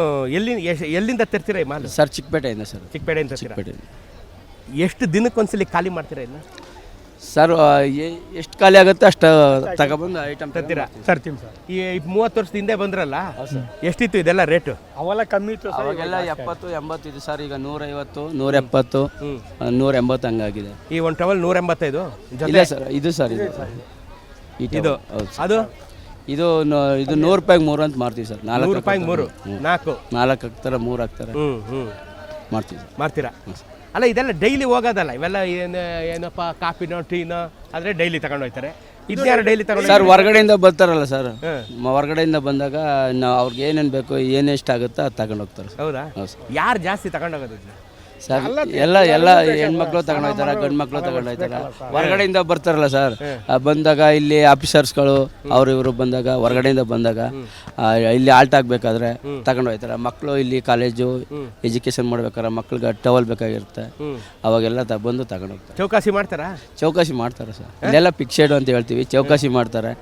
ಎಲ್ಲಿಂದ ತರ್ತೀರಾ ಈ ಮಾಲು? Sir ಚಿಕ್ಕಪೇಟೆಯಿಂದ sir. ಚಿಕ್ಕಪೇಟೆಯಿಂದ ಚಿಕ್ಕಪೇಟೆಯಿಂದ. ಎಷ್ಟು ದಿನಕ್ಕೊಂದ್ಸಲಿ ಖಾಲಿ ಮಾಡ್ತೀರಾ ಇನ್ನು? ಸರ್ ಎಷ್ಟು ಖಾಲಿ ಆಗುತ್ತೆ ಅಷ್ಟು ತಗೊಬಂದು ಐಟಮ್ ತರ್ತೀರಾ? ತರ್ತೀವಿ ಸರ್. ಈ 30 ವರ್ಷದ ಹಿಂದೆ ಬಂದ್ರಲ್ಲ, ಎಷ್ಟಿತ್ತು ಇದೆಲ್ಲ ರೇಟು? ಅವೆಲ್ಲ ಕಮ್ಮಿ ಇತ್ತು ಸರ್. ಅವಾಗೆಲ್ಲ 70-80 ಇದೆ ಸರ್. ಈಗ 150, 170, 180 ಹಂಗಾಗಿದೆ. ಈ ಒಂದು ಟವಲ್ 185 ಇಲ್ಲ ಸರ್, ಇದು ಸರ್ ಇದು ಇದು ಹೌದು ಸರ್. ಅದು ಇದು 100 ರೂಪಾಯಿಗೆ 3 ಅಂತ ಮಾಡ್ತೀವಿ ಸರ್. 100 ರೂಪಾಯಿಗೆ 3, 4 ಹಾಕ್ತಾರೆ, 3 ಹಾಕ್ತಾರೆ ಮಾಡ್ತೀವಿ ಸರ್. ಮಾಡ್ತೀರಾ? ಅಲ್ಲ ಇದೆಲ್ಲ ಡೈಲಿ ಹೋಗೋದಲ್ಲ ಇವೆಲ್ಲ, ಏನಪ್ಪ ಕಾಫಿನೋ ಟೀನೋ ಆದರೆ ಡೈಲಿ ತಗೊಂಡು ಹೋಗ್ತಾರೆ. ಇದ್ಯಾರು ಡೈಲಿ ತಗೊಂಡು ಸರ್ ಹೊರಗಡೆಯಿಂದ ಬರ್ತಾರಲ್ಲ ಸರ್, ಹೊರಗಡೆಯಿಂದ ಬಂದಾಗ ನಾವು ಅವ್ರಿಗೆ ಏನೇನು ಬೇಕು ಏನೆಷ್ಟು ಆಗುತ್ತೋ ಅದು ತಗೊಂಡು ಹೋಗ್ತಾರೆ ಸರ್. ಹೌದಾ? ಹೌದು ಸರ್. ಯಾರು ಜಾಸ್ತಿ ತಗೊಂಡು ಹೋಗೋದು? ಸರ್ ಎಲ್ಲ ಹೆಣ್ಮಕ್ಳು ತಗೊಂಡು ಹೋಗ್ತಾರೆ, ಗಂಡು ಮಕ್ಳು ತಗೊಂಡು ಹೋಗ್ತಾರೆ. ಹೊರಗಡೆಯಿಂದ ಬರ್ತಾರಲ್ಲ ಸರ್, ಬಂದಾಗ ಇಲ್ಲಿ ಆಫೀಸರ್ಸ್ಗಳು ಅವರು ಇವರು ಬಂದಾಗ ಹೊರಗಡೆಯಿಂದ ಬಂದಾಗ ಇಲ್ಲಿ ಆಲ್ಟ್ ಆಗಬೇಕಾದ್ರೆ ತಗೊಂಡು ಹೋಗ್ತಾರೆ. ಮಕ್ಕಳು ಇಲ್ಲಿ ಕಾಲೇಜು ಎಜುಕೇಷನ್ ಮಾಡ್ಬೇಕಾದ್ರೆ ಮಕ್ಳಿಗೆ ಟವಲ್ ಬೇಕಾಗಿರುತ್ತೆ, ಅವಾಗೆಲ್ಲ ಬಂದು ತಗೊಂಡು ಹೋಗ್ತಾರೆ. ಚೌಕಾಸಿ ಮಾಡ್ತಾರಾ? ಚೌಕಾಸಿ ಮಾಡ್ತಾರೆ ಸರ್. ಇಲ್ಲೆಲ್ಲ ಫಿಕ್ಸೆಡ್ ಅಂತ ಹೇಳ್ತೀವಿ, ಚೌಕಾಸಿ ಮಾಡ್ತಾರೆ.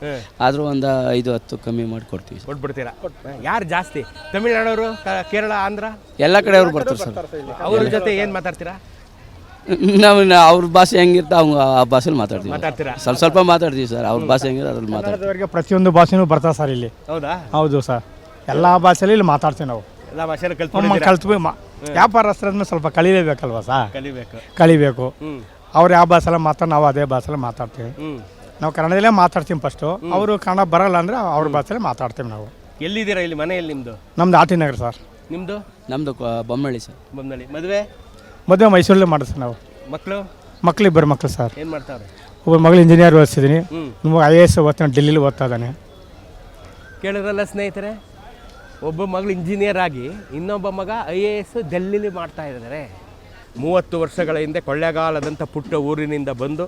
ಆದರೂ ಒಂದು 5-10 ಕಮ್ಮಿ ಮಾಡಿ ಕೊಡ್ತೀವಿ ಸರ್. ಕೊಟ್ಬಿಡ್ತೀರಾ? ಯಾರು ಜಾಸ್ತಿ? ತಮಿಳ್ನಾಡವರು, ಕೇರಳ, ಆಂಧ್ರ ಎಲ್ಲ ಕಡೆ ಅವ್ರು ಬರ್ತಾರೆ ಸರ್. ಅವ್ರ ಜೊತೆ ಏನು ಮಾತಾಡ್ತೀರಾ? ನಾವು ಅವ್ರ ಭಾಷೆ ಹೆಂಗಿರುತ್ತೆ ಆ ಭಾಷೆಲಿ ಮಾತಾಡ್ತೀವಿ. ಮಾತಾಡ್ತೀರಾ? ಸ್ವಲ್ಪ ಮಾತಾಡ್ತೀವಿ ಸರ್. ಅವ್ರ ಭಾಷೆ ಹೆಂಗಿರುತ್ತೆ ಅದ್ರಲ್ಲಿ ಮಾತಾಡ್ತೀವಿ. ಅವರಿಗೆ ಪ್ರತಿಯೊಂದು ಭಾಷೆನೂ ಬರ್ತಾರೆ ಸರ್ ಇಲ್ಲಿ. ಹೌದಾ? ಹೌದು ಸರ್, ಎಲ್ಲ ಭಾಷೆಯಲ್ಲಿ ಇಲ್ಲಿ ಮಾತಾಡ್ತೀವಿ ನಾವು. ಎಲ್ಲ ಭಾಷೆನ ಕಲ್ತು ವ್ಯಾಪಾರಸ್ಥರನ್ನ ಸ್ವಲ್ಪ ಕಲಿಲೇಬೇಕಲ್ವಾ ಸರ್? ಕಲಿಬೇಕು. ಅವ್ರು ಯಾವ ಭಾಷೆಲ್ಲ ಮಾತಾಡಿ ನಾವು ಅದೇ ಭಾಷೆಲ್ಲ ಮಾತಾಡ್ತೀವಿ. ನಾವು ಕನ್ನಡದಲ್ಲೇ ಮಾತಾಡ್ತೀವಿ ಫಸ್ಟು. ಅವರು ಕನ್ನಡ ಬರಲ್ಲ ಅಂದರೆ ಅವ್ರ ಭಾಷೆಯಲ್ಲಿ ಮಾತಾಡ್ತೀವಿ ನಾವು. ಎಲ್ಲಿದ್ದೀರಾ? ಇಲ್ಲಿ ಮನೆಯಲ್ಲಿ ನಿಮ್ಮದು? ನಮ್ದು ಆರ್ ಟಿ ನಗರ ಸರ್. ನಿಮ್ಮದು? ನಮ್ಮದು ಬೊಮ್ಮಳ್ಳಿ ಸರ್. ಬೊಮ್ಮನಹಳ್ಳಿ. ಮದುವೆ ಮೈಸೂರಲ್ಲೇ ಮಾಡಿಸ್ತೀವಿ ನಾವು. ಮಕ್ಕಳು ಇಬ್ಬರು ಮಕ್ಕಳು ಸರ್. ಏನು ಮಾಡ್ತಾವ್ರೆ? ಒಬ್ಬ ಮಗಳು ಇಂಜಿನಿಯರ್ ಓದಿಸಿದ್ದೀನಿ, ನಿಮಗೆ IAS ಓದ್ತಾನೆ, ಡೆಲ್ಲಿಲಿ ಓದ್ತಾ ಇದ್ದಾನೆ. ಕೇಳಿದ್ರಲ್ಲ ಸ್ನೇಹಿತರೆ, ಒಬ್ಬ ಮಗಳು ಇಂಜಿನಿಯರ್ ಆಗಿ ಇನ್ನೊಬ್ಬ ಮಗ IAS ಡೆಲ್ಲಿಲಿ ಮಾಡ್ತಾ ಇದ್ದಾರೆ. 30 ವರ್ಷಗಳ ಹಿಂದೆ ಕೊಳ್ಳೆಗಾಲದಂಥ ಪುಟ್ಟ ಊರಿನಿಂದ ಬಂದು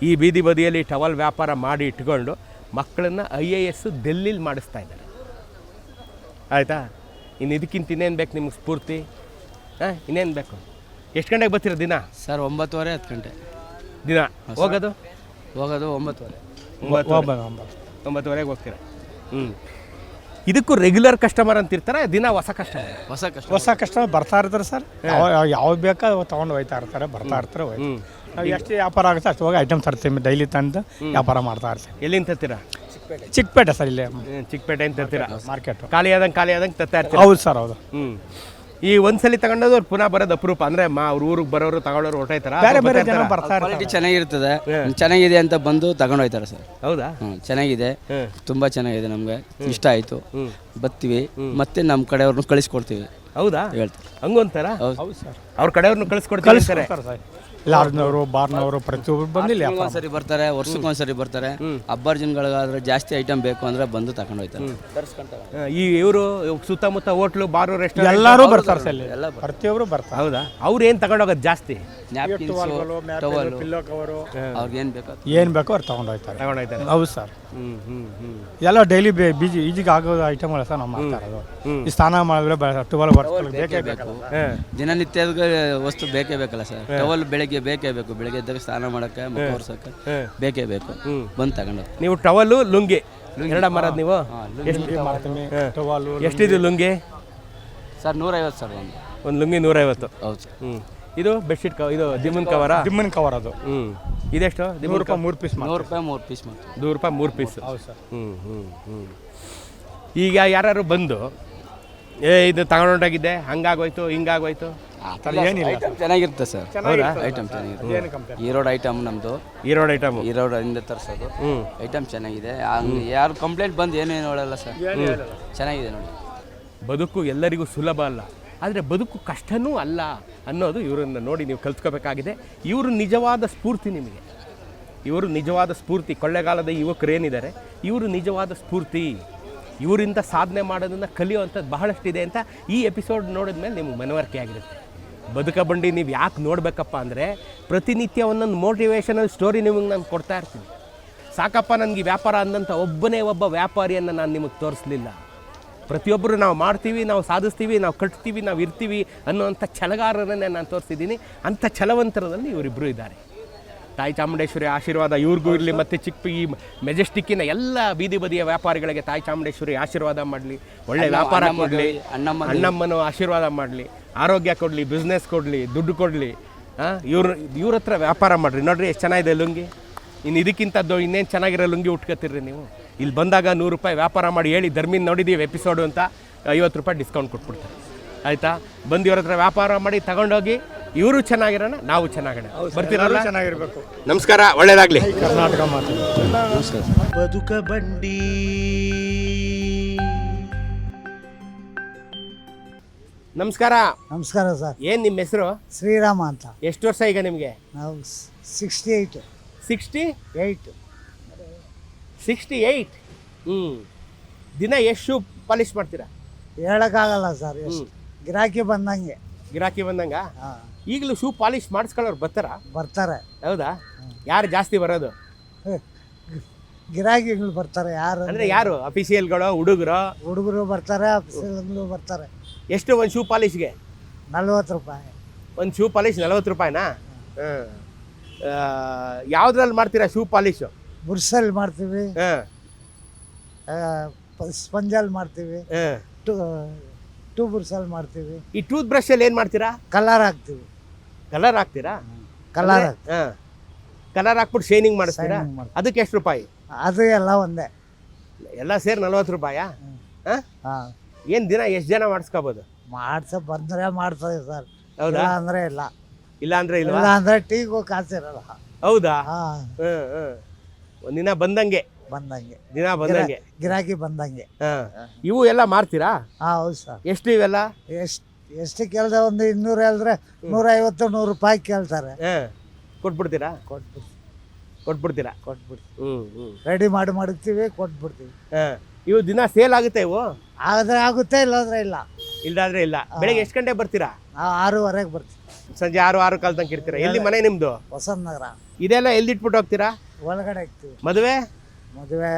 ಈ ಬೀದಿ ಬದಿಯಲ್ಲಿ ಟವಲ್ ವ್ಯಾಪಾರ ಮಾಡಿ ಇಟ್ಕೊಂಡು ಮಕ್ಕಳನ್ನು IAS ಡೆಲ್ಲಿಲಿ ಮಾಡಿಸ್ತಾ ಇದ್ದಾರೆ. ಆಯಿತಾ? ಇನ್ನು ಇದಕ್ಕಿಂತ ಇನ್ನೇನು ಬೇಕು ನಿಮ್ಗೆ ಸ್ಫೂರ್ತಿ? ಇನ್ನೇನು ಬೇಕು? ಎಷ್ಟು ಗಂಟೆಗೆ ಬರ್ತೀರ ದಿನ? ಸರ್ 9:30 10 ಗಂಟೆ ದಿನ. ಹೋಗೋದು 9:30. 9:30ಗೆ ಹೋಗ್ತೀರಾ? ಇದಕ್ಕೂ ರೆಗ್ಯುಲರ್ ಕಸ್ಟಮರ್ ಅಂತ ಇರ್ತಾರೆ, ದಿನ ಹೊಸ ಕಸ್ಟಮರ್ ಬರ್ತಾ ಇರ್ತಾರೆ ಸರ್. ಯಾವ ಬೇಕಾ ತೊಗೊಂಡು ಹೋಗ್ತಾ ಇರ್ತಾರೆ, ಬರ್ತಾ ಇರ್ತಾರೆ. ನಾವು ಎಷ್ಟು ವ್ಯಾಪಾರ ಆಗುತ್ತೆ ಅಷ್ಟು ಹೋಗಿ ಐಟಮ್ ತರ್ತೀವಿ, ಡೈಲಿ ತಂದು ವ್ಯಾಪಾರ ಮಾಡ್ತಾ ಇರ್ತೀವಿ. ಎಲ್ಲಿಂದ ತರ್ತೀರಾ? ಚಿಕ್ಕಪೇಟೆ ಸರ್. ಇಲ್ಲೇ ಚಿಕ್ಕಪೇಟೆಯಿಂದ ತರ್ತೀರಾ? ಮಾರ್ಕೆಟ್ ಖಾಲಿ ಆದಂಗೆ ತರ್ತಾ ಇರ್ತೀರಾ? ಹೌದು ಸರ್, ಹೌದು. ಈ ಒಂದ್ಸಲಿ ತಗೊಂಡೋದು ಅವ್ರು ಪುನಃ ಬರೋದು ಅಪರೂಪ. ಅಂದ್ರೆ ಅವ್ರ ಊರಿಗೆ ಬರೋರು ತಗೊಳ್ಳೋರು ಹೊರಟಾಯ್ತಾರ? ಬೇರೆ ಜನ ಬರ್ತಾ ಇರ್ತಾರೆ. ಕ್ವಾಲಿಟಿ ಚೆನ್ನಾಗಿರ್ತದೆ, ಚೆನ್ನಾಗಿದೆ ಅಂತ ಬಂದು ತಗೊಂಡು ಹೋಗ್ತಾರೆ ಸರ್. ಹೌದಾ? ಚೆನ್ನಾಗಿದೆ, ತುಂಬ ಚೆನ್ನಾಗಿದೆ, ನಮಗೆ ಇಷ್ಟ ಆಯಿತು, ಬರ್ತೀವಿ, ಮತ್ತೆ ನಮ್ಮ ಕಡೆಯವ್ರನ್ನ ಕಳಿಸ್ಕೊಡ್ತೀವಿ. ಹೌದಾ? ಹೇಳ್ತಾರೆ ಹಂಗೊಂತಾರ? ಹೌದು ಸರ್. ಅವ್ರ ಕಡೆಯವ್ರನ್ನ ಕಳಿಸ್ಕೊಡ್ತಾರೆ ಸರ್. ಲಾರ್ಜ್ನವರು, ಬಾರ್ನವರು ಪ್ರತಿಯೊಬ್ಬರು ಬಂದಿಲ್ಲ. ಒಂದ್ಸರಿ ಬರ್ತಾರೆ, ವರ್ಷಕ್ಕೊಂದ್ಸರಿ ಬರ್ತಾರೆ. ಹಬ್ಬರ್ಜಿನ್ಗಳಿಗಾದ್ರೆ ಜಾಸ್ತಿ ಐಟಮ್ ಬೇಕು ಅಂದ್ರೆ ಬಂದು ತಗೊಂಡು ಹೋಗ್ತಾರೆ. ಈ ಇವರು ಸುತ್ತಮುತ್ತ ಹೋಟ್ಲು, ಬಾರು, ರೆಸ್ಟೋರೆಂಟ್ ಎಲ್ಲರೂ ಬರ್ತಾರೆ ಸರ್. ಪ್ರತಿಯೊಬ್ಬರು ಬರ್ತಾರೆ. ಹೌದಾ? ಅವ್ರು ಏನು ತಗೊಂಡೋಗೋದು ಜಾಸ್ತಿ? ಪಿಲ್ಲೋ ಕವರು, ಅವ್ರಿಗೆ ಏನು ಬೇಕೋ ಅವ್ರು ತಗೊಂಡು ಹೋಗ್ತಾರೆ. ಹೌದು ಸರ್. ಎಲ್ಲ ಡೈಲಿ ಈಜಿಗೆ ಆಗೋ ಐಟಮ್ಗಳ ಸರ್ ನಾವು ಮಾಡ್ತಾ ಇರೋದು. ಈ ಸ್ನಾನ ಮಾಡಿದ್ರೆ ಟವಲ್ ಬೇಕೇ ಬೇಕು, ದಿನನಿತ್ಯದ ವಸ್ತು ಬೇಕೇ ಬೇಕಲ್ಲ ಸರ್. ಟವಲ್ ಬೆಳಗ್ಗೆ ಬೇಕೇ ಬೇಕು, ಬೆಳಗ್ಗೆ ಎದ್ದಾಗ ಸ್ನಾನ ಮಾಡೋಕ್ಕೆ, ಮುಖ ಒರೆಸೋಕ್ಕೆ ಬೇಕೇ ಬೇಕು. ಬಂದು ತಗೊಂಡು ನೀವು ಟವಲ್ಲು, ಲುಂಗಿ ಎರಡ ಮಾರೋದು ನೀವು? ಎಷ್ಟಿದೆ ಲುಂಗಿ ಸರ್? 150 ಸರ್. ಒಂದು ಲುಂಗಿ 150. ಹೌದು ಸರ್. ಇದು ಬೆಡ್ಶೀಟ್ ಇದು ದಿಮ್ಮನ್ ಕವರ? ದಿಮ್ಮನ್ ಕವರ್ ಅದು. ಇದೆಷ್ಟು? 100 ರೂಪಾಯಿ 3 ಪೀಸ್. 100 ರೂಪಾಯಿ 3 ಪೀಸ್ ಮಾಡ್ತೀವಿ. 100 ರೂಪಾಯಿ 3 ಪೀಸ್. ಹೌದು ಸರ್. ಈಗ ಯಾರು ಬಂದು ಇದು ತಗೊಂಡೋಗಿದ್ದೆ, ಹಂಗಾಗೋಯ್ತು, ಹಿಂಗಾಗೋಯ್ತು, ಏನಿಲ್ಲ, ಚೆನ್ನಾಗಿರುತ್ತೆ ಸರ್. ಐಟಮ್ ಚೆನ್ನಾಗಿರುತ್ತೆ. ಈರೋಡ್ ಐಟಮ್ ನಮ್ಮದು. ಈರೋಡಿಂದ ತರಿಸೋದು ಐಟಮ್ ಚೆನ್ನಾಗಿದೆ. ಯಾರು ಕಂಪ್ಲೇಂಟ್ ಬಂದು ಏನೇನು ಹೇಳಲ್ಲ ಸರ್. ಚೆನ್ನಾಗಿದೆ ನೋಡಿ. ಬದುಕು ಎಲ್ಲರಿಗೂ ಸುಲಭ ಅಲ್ಲ, ಆದರೆ ಬದುಕು ಕಷ್ಟನೂ ಅಲ್ಲ ಅನ್ನೋದು ಇವರನ್ನು ನೋಡಿ ನೀವು ಕಲ್ತ್ಕೋಬೇಕಾಗಿದೆ. ಇವರು ನಿಜವಾದ ಸ್ಫೂರ್ತಿ ನಿಮಗೆ. ಇವರು ನಿಜವಾದ ಸ್ಫೂರ್ತಿ. ಕೊಳ್ಳೆಗಾಲದ ಯುವಕರು ಏನಿದ್ದಾರೆ ಇವರು ನಿಜವಾದ ಸ್ಫೂರ್ತಿ. ಇವರಿಂದ ಸಾಧನೆ ಮಾಡೋದನ್ನು ಕಲಿಯುವಂಥದ್ದು ಬಹಳಷ್ಟಿದೆ ಅಂತ ಈ ಎಪಿಸೋಡ್ ನೋಡಿದ್ಮೇಲೆ ನಿಮ್ಗೆ ಮನವರಿಕೆ ಆಗಿರುತ್ತೆ. ಬದುಕ ಬಂಡಿ ನೀವು ಯಾಕೆ ನೋಡಬೇಕಪ್ಪ ಅಂದರೆ ಪ್ರತಿನಿತ್ಯ ಒಂದೊಂದು ಮೋಟಿವೇಶನಲ್ ಸ್ಟೋರಿ ನಿಮಗೆ ನಾನು ಕೊಡ್ತಾ ಇರ್ತೀನಿ. ಸಾಕಪ್ಪ ನನಗೆ ವ್ಯಾಪಾರ ಅಂದಂಥ ಒಬ್ಬನೇ ಒಬ್ಬ ವ್ಯಾಪಾರಿಯನ್ನು ನಾನು ನಿಮಗೆ ತೋರಿಸ್ಲಿಲ್ಲ. ಪ್ರತಿಯೊಬ್ಬರು ನಾವು ಮಾಡ್ತೀವಿ, ನಾವು ಸಾಧಿಸ್ತೀವಿ, ನಾವು ಕಟ್ತೀವಿ, ನಾವು ಇರ್ತೀವಿ ಅನ್ನೋವಂಥ ಛಲಗಾರರನ್ನೇ ನಾನು ತೋರಿಸಿದ್ದೀನಿ. ಅಂಥ ಛಲವಂತರದಲ್ಲಿ ಇವರಿಬ್ಬರು ಇದ್ದಾರೆ. ತಾಯಿ ಚಾಮುಂಡೇಶ್ವರಿ ಆಶೀರ್ವಾದ ಇವ್ರಿಗೂ ಇರಲಿ, ಮತ್ತು ಈ ಮೆಜೆಸ್ಟಿಕ್ಕಿನ ಎಲ್ಲ ಬೀದಿ ಬದಿಯ ವ್ಯಾಪಾರಿಗಳಿಗೆ ತಾಯಿ ಚಾಮುಂಡೇಶ್ವರಿ ಆಶೀರ್ವಾದ ಮಾಡಲಿ, ಒಳ್ಳೆ ವ್ಯಾಪಾರ ಕೊಡಲಿ, ಅಣ್ಣಮ್ಮನ ಆಶೀರ್ವಾದ ಮಾಡಲಿ, ಆರೋಗ್ಯ ಕೊಡಲಿ, ಬಿಸ್ನೆಸ್ ಕೊಡಲಿ, ದುಡ್ಡು ಕೊಡಲಿ. ಇವ್ರ ಹತ್ರ ವ್ಯಾಪಾರ ಮಾಡಿರಿ. ನೋಡಿರಿ ಎಷ್ಟು ಚೆನ್ನಾಗಿದೆ ಲುಂಗಿ. ಇನ್ನು ಇದಕ್ಕಿಂತದ್ದು ಇನ್ನೇನು ಚೆನ್ನಾಗಿರೋ ಲುಂಗಿ ಉಟ್ಕೊತಿರ್ರಿ ನೀವು. ಇಲ್ಲಿ ಬಂದಾಗ 100 ರೂಪಾಯಿ ವ್ಯಾಪಾರ ಮಾಡಿ ಹೇಳಿ ಧರ್ಮೀನ್ ನೋಡಿದ್ದೀವಿ ಎಪಿಸೋಡು ಅಂತ 50 ರೂಪಾಯಿ ಡಿಸ್ಕೌಂಟ್ ಕೊಟ್ಬಿಡ್ತಾರೆ. ಆಯಿತಾ? ಬಂದು ಇವ್ರ ಹತ್ರ ವ್ಯಾಪಾರ ಮಾಡಿ ತಗೊಂಡೋಗಿ ಇವರು ಚೆನ್ನಾಗಿರೋಣ, ನಾವು ಚೆನ್ನಾಗೋಣ. ಬರ್ತೀರಲ್ಲ? ಚೆನ್ನಾಗಿರ್ಬೇಕು. ನಮಸ್ಕಾರ, ಒಳ್ಳೇದಾಗಲಿ. ಕರ್ನಾಟಕ ಮಾತು. ಬದುಕ ಬಂಡಿ. ನಮಸ್ಕಾರ. ನಮಸ್ಕಾರ ಸರ್. ಏನು ನಿಮ್ಮ ಹೆಸರು? ಶ್ರೀರಾಮ ಅಂತ. ಎಷ್ಟು ವರ್ಷ ಈಗ ನಿಮಗೆ? ನಾವು 68. 68. ದಿನ ಎಷ್ಟು ಶೂ ಪಾಲಿಶ್ ಮಾಡ್ತೀರಾ? ಹೇಳೋಕ್ಕಾಗಲ್ಲ ಸರ್, ಎಷ್ಟು ಗಿರಾಕಿ ಬಂದಂಗೆ. ಗಿರಾಕಿ ಬಂದಂಗ? ಹಾಂ, ಈಗಲೂ ಶೂ ಪಾಲಿಶ್ ಮಾಡಿಸ್ಕೊಳ್ಳೋರು ಬರ್ತಾರಾ? ಬರ್ತಾರೆ. ಹೌದಾ? ಯಾರು ಜಾಸ್ತಿ ಬರೋದು? ಗಿರಾಕಿಗಳು ಬರ್ತಾರೆ. ಯಾರು ಅಂದರೆ ಯಾರು? ಅಫಿಷಿಯಲ್ಗಳು, ಹುಡುಗರು ಬರ್ತಾರೆ, ಅಫ್ಸರ್ಗಳು ಬರ್ತಾರೆ. ಎಷ್ಟು ಒಂದು ಶೂ ಪಾಲಿಶ್ಗೆ? 40 ರೂಪಾಯಿ. ಒಂದು ಶೂ ಪಾಲಿಶ್ 40 ರೂಪಾಯಿನಾ? ಹಾಂ. ಯಾವುದ್ರಲ್ಲಿ ಮಾಡ್ತೀರಾ ಶೂ ಪಾಲಿಶು? ಬುರ್ಸಲ್ಲಿ ಮಾಡ್ತೀವಿ, ಹಾಂ, ಸ್ಪಂಜಲ್ಲಿ ಮಾಡ್ತೀವಿ, ಹಾಂ. ಟೂ ಬುರ್ಸಲ್ಲಿ ಮಾಡ್ತೀವಿ. ಈ ಟೂತ್ ಬ್ರಷಲ್ಲಿ ಏನು ಮಾಡ್ತೀರಾ? ಕಲರ್ ಹಾಕ್ತೀವಿ. ಕಲರ್ ಹಾಕ್ತೀರಾ? ಕಲರ್ ಹಾಂ, ಕಲರ್ ಹಾಕ್ಬಿಟ್ಟು ಶೈನಿಂಗ್ ಮಾಡಿಸ್ತೀರಾ? Shining ಮಾಡ್ತೀವಿ. ಅದಕ್ಕೆ ಎಷ್ಟು ರೂಪಾಯಿ? ಅದು ಎಲ್ಲ ಒಂದೇ. ಎಲ್ಲ ಸೇರಿ 40 ರೂಪಾಯಾ? ಹಾಂ. ಹಾಂ, ಏನು ದಿನ ಎಷ್ಟು ಜನ ಮಾಡಿಸ್ಕೋಬೋದು? ಬಂದರೆ ಮಾಡ್ತೀವಿ ಸರ್. ಹೌದಾ? ಇಲ್ಲ ಅಂದರೆ ಇಲ್ಲ. ಇಲ್ಲ ಅಂದರೆ ಇಲ್ವಾ? ಇಲ್ಲ ಅಂದರೆ ಟೀಗೂ ಕಾಸಿರಲ್ಲ. ಹೌದಾ? ಹಾಂ, ಒಂದಿನ ಬಂದಂಗೆ, ದಿನ ಬಂದಂಗೆ, ಗಿರಾಕಿ ಬಂದಂಗೆ. ಹಾಂ. ಇವು ಎಲ್ಲ ಮಾರ್ತೀರಾ? ಹಾಂ, ಹೌದು ಸರ್. ಎಷ್ಟು ಇವೆಲ್ಲ? ಎಷ್ಟು ಕೇಳಿದೆ? ಒಂದು 200 ಹೇಳಿದ್ರೆ 150, 100 ರೂಪಾಯಿ ಕೇಳ್ತಾರೆ. ಹಾಂ, ಕೊಟ್ಬಿಡ್ತೀರಾ? ಕೊಟ್ಬಿಡ್ತೀರಾ? ರೆಡಿ ಮಾಡಿ ಮಡಗ್ತೀವಿ, ಕೊಟ್ಬಿಡ್ತೀವಿ. ಹಾಂ. ಇವು ದಿನ ಸೇಲ್ ಆಗುತ್ತೆ ಇವು? ಆದರೆ ಆಗುತ್ತೆ, ಇಲ್ಲಾಂದ್ರೆ ಇಲ್ಲ. ಇಲ್ಲಾಂದ್ರೆ ಇಲ್ಲ. ಬೆಳಗ್ಗೆ ಎಷ್ಟು ಗಂಟೆಗೆ ಬರ್ತೀರಾ? ನಾವು 6:30ಗೆ ಬರ್ತೀವಿ. ಸಂಜೆ 6 ಕಾಲ ತನಕ ಇರ್ತೀರಾ? ಎಲ್ಲಿ ಮನೆ ನಿಮ್ಮದು? ವಸಂತ ನಗರ. ಇದೆಲ್ಲ ಎಲ್ದಿಟ್ಬಿಟ್ಟು ಹೋಗ್ತೀರಾ? ಒಳಗಡೆ ಇರ್ತೀವಿ. ಮದುವೆ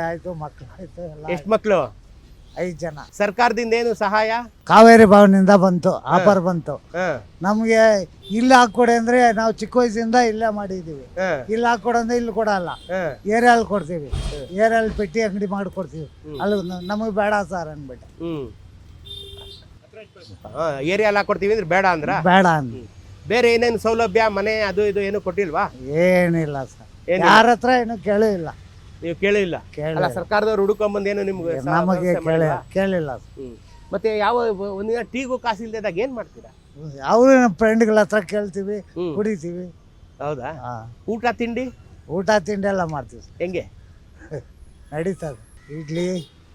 ಆಯಿತು, ಮಕ್ಕಳು ಆಯಿತು, ಎಲ್ಲ. ಎಷ್ಟು ಮಕ್ಕಳು? 5 ಜನ. ಸರ್ಕಾರದಿಂದ ಏನು ಸಹಾಯ? ಕಾವೇರಿ ಭವನಿಂದ ಬಂತು, ಆಫರ್ ಬಂತು ಹಾಂ, ನಮಗೆ. ಇಲ್ಲಿ ಹಾಕ್ಕೊಡಿ ಅಂದರೆ ನಾವು ಚಿಕ್ಕ ವಯಸ್ಸಿಂದ ಇಲ್ಲೇ ಮಾಡಿದ್ದೀವಿ. ಹಾಂ, ಇಲ್ಲಿ ಹಾಕ್ಕೊಡು ಅಂದರೆ ಇಲ್ಲಿ ಕೊಡಲ್ಲ, ಹಾಂ. ಏರಿಯಲ್ಲಿ ಕೊಡ್ತೀವಿ. ಏರಿಯಲ್ಲಿ ಪೆಟ್ಟಿ ಅಂಗಡಿ ಮಾಡಿಕೊಡ್ತೀವಿ. ಅಲ್ಲಿ ನಮಗೆ ಬೇಡ ಸರ್ ಅಂದ್ಬಿಟ್ಟು. ಹಾಂ, ಏರಿಯಾ ಹಾಕೊಡ್ತೀವಿ ಅಂದ್ರೆ ಬೇಡ ಅಂದ್ರ? ಬೇಡ ಅಂದ್. ಬೇರೆ ಏನೇನು ಸೌಲಭ್ಯ, ಮನೆ ಅದು ಇದು ಏನು ಕೊಟ್ಟಿಲ್ವಾ? ಏನಿಲ್ಲ ಸರ್, ಏನಿಲ್ಲ? ಯಾರ ಹತ್ರ ಏನು ಕೇಳಿಲ್ಲ. ನೀವು ಕೇಳಿಲ್ಲ? ಅಲ್ಲ, ಸರ್ಕಾರದವ್ರು ಹುಡುಕೊಂಬಂದು ಏನು ನಿಮ್ಗೆ ನಮಗೆ ಕೇಳಿಲ್ಲ. ಮತ್ತೆ ಯಾವ ಒಂದಿನ ಟೀಗೂ ಕಾಸು ಇಲ್ದಾಗ ಏನು ಮಾಡ್ತೀರಾ? ಅವರು ನಮ್ಮ ಫ್ರೆಂಡ್ಗಳ ಹತ್ರ ಕೇಳ್ತೀವಿ, ಕುಡಿತೀವಿ. ಹೌದಾ? ಹಾಂ. ಊಟ ತಿಂಡಿ ಎಲ್ಲ ಮಾಡ್ತೀವಿ. ಹೆಂಗೆ ನಡೀತದೆ. ಇಡ್ಲಿ,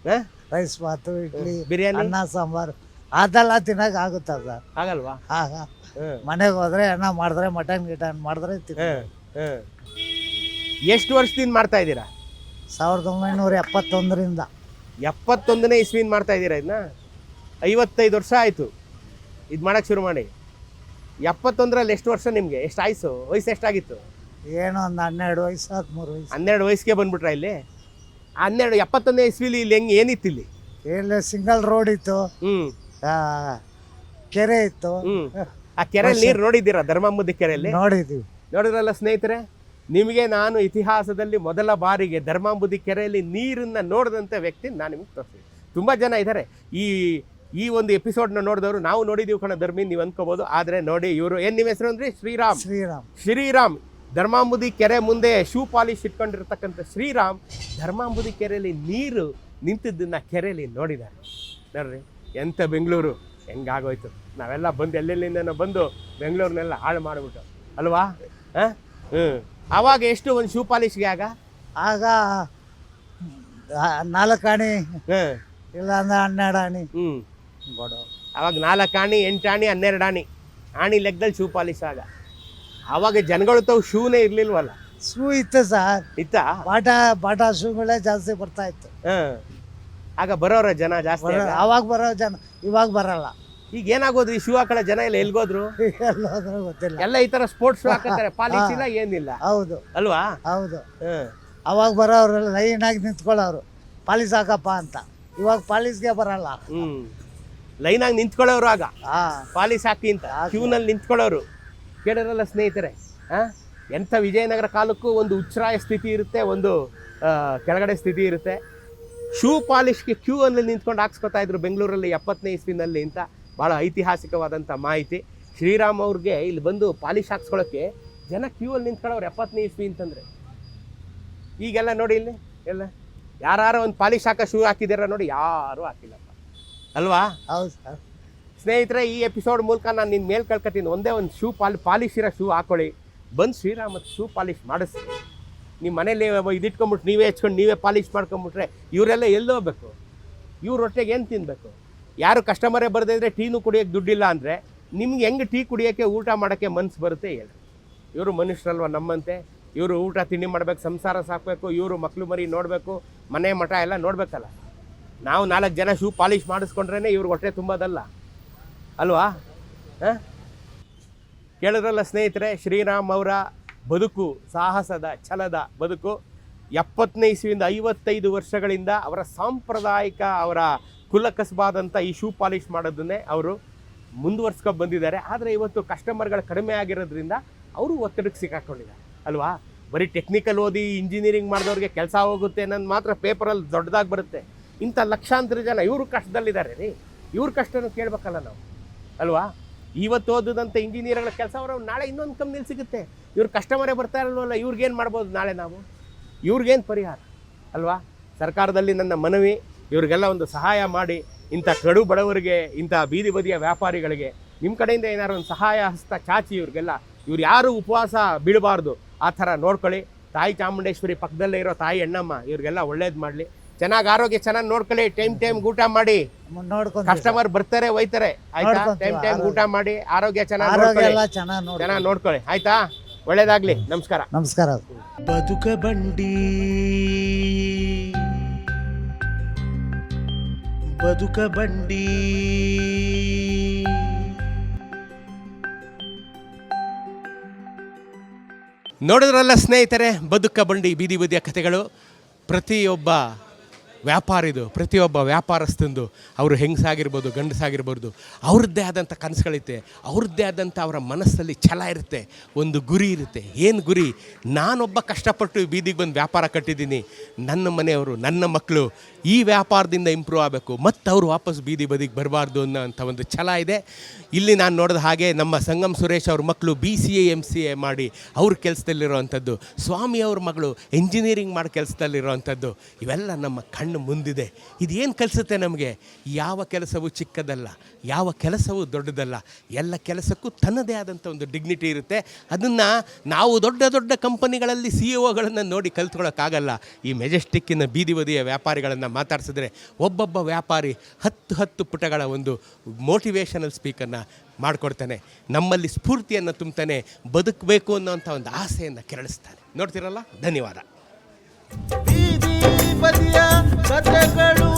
ಹಾಂ, ರೈಸ್ ಬಾತು, ಇಡ್ಲಿ, ಬಿರಿಯಾನಿ, ಅನ್ನ ಸಾಂಬಾರು ಅದೆಲ್ಲ ತಿನ್ನಕ್ಕೆ ಆಗುತ್ತಾ ಸರ್? ಆಗಲ್ವಾ? ಆಗ ಮನೆಗೆ ಹೋದ್ರೆ ಅನ್ನ ಮಾಡಿದ್ರೆ, ಮಟನ್ ಗಿಟನ್ ಮಾಡಿದ್ರೆ ಎಷ್ಟು ವರ್ಷದಿಂದ ಮಾಡ್ತಾ ಇದ್ದೀರಾ? 1971ರಿಂದ. 71ನೇ ಇಸ್ವಿಯಿಂದ ಮಾಡ್ತಾ ಇದ್ದೀರಾ ಇದನ್ನ? 55 ವರ್ಷ ಆಯಿತು ಇದು ಮಾಡಕ್ಕೆ ಶುರು ಮಾಡಿ. 71ರಲ್ಲಿ ಎಷ್ಟು ವರ್ಷ ನಿಮಗೆ? ಎಷ್ಟು ಆಯ್ಸು? ವಯಸ್ಸು ಎಷ್ಟಾಗಿತ್ತು? ಏನೋ ಒಂದು 12 ವಯಸ್ಸು, 13 ವಯಸ್ಸು. 12 ವಯಸ್ಸಿಗೆ ಬಂದ್ಬಿಟ್ರಾ ಇಲ್ಲಿ? 71ನೇ ಇಸ್ವಿಲಿ ಇಲ್ಲಿ ಹೆಂಗೆ ಏನಿತ್ತು? ಇಲ್ಲಿ ಸಿಂಗಲ್ ರೋಡ್ ಇತ್ತು, ಕೆರೆ ಇತ್ತು. ಆ ಕೆರೆಯಲ್ಲಿ ನೀರು ನೋಡಿದ್ದೀರಾ? ಧರ್ಮಾಂಬುದಿ ಕೆರೆಯಲ್ಲಿ ನೋಡಿದ್ದೀವಿ. ನೋಡಿದ್ರಲ್ಲ ಸ್ನೇಹಿತರೆ, ನಿಮಗೆ ನಾನು ಇತಿಹಾಸದಲ್ಲಿ ಮೊದಲ ಬಾರಿಗೆ ಧರ್ಮಾಂಬುದಿ ಕೆರೆಯಲ್ಲಿ ನೀರನ್ನು ನೋಡಿದಂಥ ವ್ಯಕ್ತಿ ನಾನು ನಿಮಗೆ ತೋರಿಸ್ತೀನಿ. ತುಂಬ ಜನ ಇದ್ದಾರೆ ಈ ಒಂದು ಎಪಿಸೋಡ್ನ ನೋಡಿದವರು. ನಾವು ನೋಡಿದ್ದೀವಿ ಕಣ ಧರ್ಮೀನ್, ನೀವು ಅಂದ್ಕೋಬೋದು. ಆದರೆ ನೋಡಿ, ಇವರು ಏನು ನಿಮ್ಮ ಹೆಸರು ಅಂದರೆ? ಶ್ರೀರಾಮ್. ಧರ್ಮಾಂಬುದಿ ಕೆರೆ ಮುಂದೆ ಶೂ ಪಾಲಿಶ್ ಇಟ್ಕೊಂಡಿರ್ತಕ್ಕಂಥ ಶ್ರೀರಾಮ್ ಧರ್ಮಾಂಬುದಿ ಕೆರೆಯಲ್ಲಿ ನೀರು ನಿಂತಿದ್ದನ್ನು ಕೆರೆಯಲ್ಲಿ ನೋಡಿದ್ದಾರೆ. ನೋಡ್ರಿ, ಎಂಥ ಬೆಂಗಳೂರು ಹೆಂಗಾಗೋಯ್ತು. ನಾವೆಲ್ಲ ಬಂದು ಎಲ್ಲೆಲ್ಲಿಂದನೋ ಬಂದು ಬೆಂಗಳೂರನ್ನೆಲ್ಲ ಹಾಳು ಮಾಡಿಬಿಟ್ಟು ಅಲ್ವಾ? ಹಾಂ. ಆವಾಗ ಎಷ್ಟು ಒಂದು ಶೂ ಪಾಲಿಶ್ಗೆ? ಆಗ 4 ಆಣಿ, ಇಲ್ಲ ಅಂದ್ರೆ 12 ಆಣಿ. ಆವಾಗ 4 ಆಣಿ, 8 ಆಣಿ, 12 ಆಣಿ ಆಣಿ ಲೆಕ್ಕದಲ್ಲಿ ಶೂ ಪಾಲಿಶ್. ಆವಾಗ ಜನಗಳು ತಾವು ಶೂನೇ ಇರ್ಲಿಲ್ವಲ್ಲ? ಶೂ ಇತ್ತು ಸರ್. ಇತ್ತಾ? ಬಾಟಾ ಶೂಗಳೇ ಜಾಸ್ತಿ ಬರ್ತಾ ಇತ್ತು. ಆಗ ಬರೋರ ಜನ ಜಾಸ್ತಿ ಆಗ? ಅವಾಗ ಬರೋ ಜನ ಇವಾಗ ಬರಲ್ಲ. ಈಗ ಏನಾಗೋದ್ರಿ ಶೂ ಹಾಕಳ ಜನ ಎಲ್ಲ ಎಲ್ಗೋದ್ರು? ಎಲ್ಲೋದ್ರೂ ಗೊತ್ತಿಲ್ಲ. ಎಲ್ಲ ಈ ತರ ಸ್ಪೋರ್ಟ್ಸ್ ಶೂ ಹಾಕತ್ತಾರೆ, ಪಾಲಿಶ್ ಇಲ್ಲ ಏನಿಲ್ಲ ಹೌದು ಅಲ್ವಾ? ಹೌದು. ಹ್ಮ್. ಅವಾಗ ಬರೋರೆಲ್ಲ ಲೈನಾಗಿ ನಿಂತ್ಕೊಳ್ಳೋರು ಪಾಲಿಸ್ ಹಾಕಪ್ಪ ಅಂತ. ಇವಾಗ ಪಾಲಿಸ್ಗೆ ಬರಲ್ಲ. ಲೈನಾಗಿ ನಿಂತ್ಕೊಳ್ಳೋರು ಆಗ ಹಾ ಪಾಲಿಸ್ ಹಾಕಿ ಅಂತ ಕ್ಯೂನಲ್ಲಿ ನಿಂತ್ಕೊಳ್ಳೋರು. ಕೇಳಿರಲ್ಲ ಸ್ನೇಹಿತರೆ, ಎಂಥ ವಿಜಯನಗರ ಕಾಲಕ್ಕೂ ಒಂದು ಉಚ್ಛ್ರಾಯ ಸ್ಥಿತಿ ಇರುತ್ತೆ, ಒಂದು ಕೆಳಗಡೆ ಸ್ಥಿತಿ ಇರುತ್ತೆ. ಶೂ ಪಾಲಿಷ್ಗೆ ಕ್ಯೂ ಅಲ್ಲಿ ನಿಂತ್ಕೊಂಡು ಹಾಕ್ಸ್ಕೊತಾ ಇದ್ರು ಬೆಂಗಳೂರಲ್ಲಿ 70ನೇ ಇಸ್ವಿನಲ್ಲಿ ಅಂತ ಭಾಳ ಐತಿಹಾಸಿಕವಾದಂಥ ಮಾಹಿತಿ. ಶ್ರೀರಾಮ್ ಅವ್ರಿಗೆ ಇಲ್ಲಿ ಬಂದು ಪಾಲಿಶ್ ಹಾಕ್ಸ್ಕೊಳ್ಳೋಕ್ಕೆ ಜನ ಕ್ಯೂ ಅಲ್ಲಿ ನಿಂತ್ಕೊಳ್ಳೋರು 70ನೇ ಇಸ್ವಿ ಅಂತಂದರೆ. ಈಗೆಲ್ಲ ನೋಡಿ ಇಲ್ಲಿ ಎಲ್ಲ ಯಾರು ಒಂದು ಪಾಲಿಶ್ ಹಾಕೋ ಶೂ ಹಾಕಿದಾರ ನೋಡಿ? ಯಾರೂ ಹಾಕಿಲ್ಲಪ್ಪ ಅಲ್ವಾ? ಹೌದು ಸರ್. ಸ್ನೇಹಿತರೆ, ಈ ಎಪಿಸೋಡ್ ಮೂಲಕ ನಾನು ನಿನ್ನ ಮೇಲೆ ಕಳ್ಕೊತೀನಿ, ಒಂದೇ ಒಂದು ಶೂ ಪಾಲಿಶ್ ಇರೋ ಶೂ ಹಾಕೊಳ್ಳಿ, ಬಂದು ಶ್ರೀರಾಮ್ ಶೂ ಪಾಲಿಶ್ ಮಾಡಿಸಿ. ನಿಮ್ಮ ಮನೇಲಿ ಇದಿಟ್ಕೊಂಬಿಟ್ಟು ನೀವೇ ಹೆಚ್ಕೊಂಡು ನೀವೇ ಪಾಲಿಶ್ ಮಾಡ್ಕೊಂಬಿಟ್ರೆ ಇವರೆಲ್ಲ ಎಲ್ಲೋಗ್ಬೇಕು? ಇವ್ರ ಹೊಟ್ಟೆಗೆ ಏನು ತಿನ್ನಬೇಕು? ಯಾರು ಕಸ್ಟಮರೇ ಬರದೇ ಇದ್ದರೆ ಟೀನು ಕುಡಿಯೋಕ್ಕೆ ದುಡ್ಡಿಲ್ಲ ಅಂದರೆ ನಿಮ್ಗೆ ಹೆಂಗೆ ಟೀ ಕುಡಿಯೋಕ್ಕೆ ಊಟ ಮಾಡೋಕ್ಕೆ ಮನಸ್ಸು ಬರುತ್ತೆ ಹೇಳಿ? ಇವರು ಮನುಷ್ಯರಲ್ವ ನಮ್ಮಂತೆ? ಇವರು ಊಟ ತಿಂಡಿ ಮಾಡಬೇಕು, ಸಂಸಾರ ಸಾಕಬೇಕು, ಇವರು ಮಕ್ಕಳು ಮರಿ ನೋಡಬೇಕು, ಮನೆ ಮಠ ಎಲ್ಲ ನೋಡಬೇಕಲ್ಲ. ನಾವು 4 ಜನ ಶೂ ಪಾಲಿಶ್ ಮಾಡಿಸ್ಕೊಂಡ್ರೇ ಇವ್ರಿಗೆ ಹೊಟ್ಟೆ ತುಂಬೋದಲ್ಲ ಅಲ್ವಾ? ಕೇಳಿದ್ರಲ್ಲ ಸ್ನೇಹಿತರೆ, ಶ್ರೀರಾಮ್ ಅವರ ಬದುಕು ಸಾಹಸದ ಛಲದ ಬದುಕು. 70ನೇ ಇಸ್ವಿಯಿಂದ 55 ವರ್ಷಗಳಿಂದ ಅವರ ಸಾಂಪ್ರದಾಯಿಕ ಅವರ ಕುಲಕಸಬಾದಂಥ ಈ ಶೂ ಪಾಲಿಶ್ ಮಾಡೋದನ್ನೇ ಅವರು ಮುಂದುವರ್ಸ್ಕೊಂಡು ಬಂದಿದ್ದಾರೆ. ಆದರೆ ಇವತ್ತು ಕಸ್ಟಮರ್ಗಳು ಕಡಿಮೆ ಆಗಿರೋದ್ರಿಂದ ಅವರು ಒತ್ತಡಕ್ಕೆ ಸಿಕ್ಕಾಕೊಂಡಿದ್ದಾರೆ ಅಲ್ವಾ? ಬರೀ ಟೆಕ್ನಿಕಲ್ ಓದಿ ಇಂಜಿನಿಯರಿಂಗ್ ಮಾಡಿದವ್ರಿಗೆ ಕೆಲಸ ಹೋಗುತ್ತೆ ಅನ್ನೋದು ಮಾತ್ರ ಪೇಪರಲ್ಲಿ ದೊಡ್ಡದಾಗಿ ಬರುತ್ತೆ. ಇಂಥ ಲಕ್ಷಾಂತರ ಜನ ಇವರು ಕಷ್ಟದಲ್ಲಿದ್ದಾರೆ ರೀ. ಇವ್ರ ಕಷ್ಟನೂ ಕೇಳಬೇಕಲ್ಲ ನಾವು ಅಲ್ವಾ? ಇವತ್ತು ಓದಿದಂಥ ಇಂಜಿನಿಯರ್ಗಳ ಕೆಲಸ ಅವರು ನಾಳೆ ಇನ್ನೊಂದು ಕಂಪ್ನಿಲಿ ಸಿಗುತ್ತೆ. ಇವ್ರು ಕಸ್ಟಮರೇ ಬರ್ತಾ ಇರಲ್ವಲ್ಲ, ಇವ್ರಿಗೇನು ಮಾಡ್ಬೋದು ನಾಳೆ ನಾವು? ಇವ್ರಿಗೇನು ಪರಿಹಾರ ಅಲ್ವಾ? ಸರ್ಕಾರದಲ್ಲಿ ನನ್ನ ಮನವಿ, ಇವ್ರಿಗೆಲ್ಲ ಒಂದು ಸಹಾಯ ಮಾಡಿ. ಇಂಥ ಕಡು ಬಡವರಿಗೆ, ಇಂಥ ಬೀದಿ ಬದಿಯ ವ್ಯಾಪಾರಿಗಳಿಗೆ ನಿಮ್ಮ ಕಡೆಯಿಂದ ಏನಾದ್ರು ಒಂದು ಸಹಾಯ ಹಸ್ತ ಚಾಚಿ ಇವ್ರಿಗೆಲ್ಲ. ಇವ್ರು ಯಾರು ಉಪವಾಸ ಬೀಳಬಾರ್ದು ಆ ಥರ ನೋಡ್ಕೊಳ್ಳಿ. ತಾಯಿ ಚಾಮುಂಡೇಶ್ವರಿ ಪಕ್ಕದಲ್ಲೇ ಇರೋ ತಾಯಿ ಅಣ್ಣಮ್ಮ ಇವ್ರಿಗೆಲ್ಲ ಒಳ್ಳೇದು ಮಾಡಲಿ. ಚೆನ್ನಾಗಿ ಆರೋಗ್ಯ ಚೆನ್ನಾಗಿ ನೋಡ್ಕೊಳ್ಳಿ. ಟೈಮ್ ಊಟ ಮಾಡಿ. ನೋಡ್ಕೊಂಡು ಕಸ್ಟಮರ್ ಬರ್ತಾರೆ ಹೋಯ್ತಾರೆ ಆಯ್ತಾ? ಟೈಮ್ ಊಟ ಮಾಡಿ, ಆರೋಗ್ಯ ಚೆನ್ನಾಗಿ ನೋಡ್ಕೊಳ್ಳಿ ಆಯ್ತಾ? ಒಳ್ಳೇದಾಗ್ಲಿ. ನಮಸ್ಕಾರ. ನಮಸ್ಕಾರ. ಬದುಕ ಬಂಡಿ ಬದುಕ ಬಂಡಿ. ನೋಡಿದ್ರಲ್ಲ ಸ್ನೇಹಿತರೆ, ಬದುಕ ಬಂಡಿ ಬೀದಿ ಬದಿಯ ಕಥೆಗಳು. ಪ್ರತಿಯೊಬ್ಬ ವ್ಯಾಪಾರಿದು, ಪ್ರತಿಯೊಬ್ಬ ವ್ಯಾಪಾರಸ್ಥಂದು, ಅವರು ಹೆಂಗಸಾಗಿರ್ಬೋದು ಗಂಡಸಾಗಿರ್ಬೋದು, ಅವ್ರದ್ದೇ ಆದಂಥ ಕನಸುಗಳಿರುತ್ತೆ, ಅವ್ರದ್ದೇ ಆದಂಥ ಅವರ ಮನಸ್ಸಲ್ಲಿ ಛಲ ಇರುತ್ತೆ, ಒಂದು ಗುರಿ ಇರುತ್ತೆ. ಏನು ಗುರಿ? ನಾನೊಬ್ಬ ಕಷ್ಟಪಟ್ಟು ಬೀದಿಗೆ ಬಂದು ವ್ಯಾಪಾರ ಕಟ್ಟಿದ್ದೀನಿ, ನನ್ನ ಮನೆಯವರು ನನ್ನ ಮಕ್ಕಳು ಈ ವ್ಯಾಪಾರದಿಂದ ಇಂಪ್ರೂವ್ ಆಗಬೇಕು, ಮತ್ತು ಅವರು ವಾಪಸ್ ಬೀದಿ ಬದಿಗೆ ಬರಬಾರ್ದು ಅನ್ನೋಂಥ ಒಂದು ಛಲ ಇದೆ. ಇಲ್ಲಿ ನಾನು ನೋಡಿದ ಹಾಗೆ ನಮ್ಮ ಸಂಗಮ್ ಸುರೇಶ್ ಅವ್ರ ಮಕ್ಕಳು BCA MCA ಮಾಡಿ ಅವ್ರ ಕೆಲಸದಲ್ಲಿರೋವಂಥದ್ದು, ಸ್ವಾಮಿ ಅವ್ರ ಮಗಳು ಎಂಜಿನಿಯರಿಂಗ್ ಮಾಡಿ ಕೆಲಸದಲ್ಲಿರೋವಂಥದ್ದು, ಇವೆಲ್ಲ ನಮ್ಮ ಕಣ್ಣು ಮುಂದಿದೆ. ಇದೇನು ಕಲಿಸುತ್ತೆ ನಮಗೆ? ಯಾವ ಕೆಲಸವೂ ಚಿಕ್ಕದಲ್ಲ, ಯಾವ ಕೆಲಸವೂ ದೊಡ್ಡದಲ್ಲ. ಎಲ್ಲ ಕೆಲಸಕ್ಕೂ ತನ್ನದೇ ಆದಂಥ ಒಂದು ಡಿಗ್ನಿಟಿ ಇರುತ್ತೆ. ಅದನ್ನು ನಾವು ದೊಡ್ಡ ದೊಡ್ಡ ಕಂಪನಿಗಳಲ್ಲಿ CEO ನೋಡಿ ಕಲ್ತ್ಕೊಳ್ಳೋಕ್ಕಾಗಲ್ಲ. ಈ ಮೆಜೆಸ್ಟಿಕ್ಕಿನ ಬೀದಿ ಬದಿಯ ವ್ಯಾಪಾರಿಗಳನ್ನು ಮಾತಾಡಿಸಿದ್ರೆ ಒಬ್ಬೊಬ್ಬ ವ್ಯಾಪಾರಿ 10 ಪುಟಗಳ ಒಂದು ಮೋಟಿವೇಶನಲ್ ಸ್ಪೀಕನ್ನು ಮಾಡಿಕೊಡ್ತಾನೆ, ನಮ್ಮಲ್ಲಿ ಸ್ಫೂರ್ತಿಯನ್ನು ತುಂಬ್ತಾನೆ, ಬದುಕಬೇಕು ಅನ್ನೋಂಥ ಒಂದು ಆಸೆಯನ್ನು ಕೆರಳಿಸ್ತಾನೆ. ನೋಡ್ತಿರಲ್ಲ, ಧನ್ಯವಾದ. ಬೀದಿ ಬದಿಯ ಕಥೆಗಳು.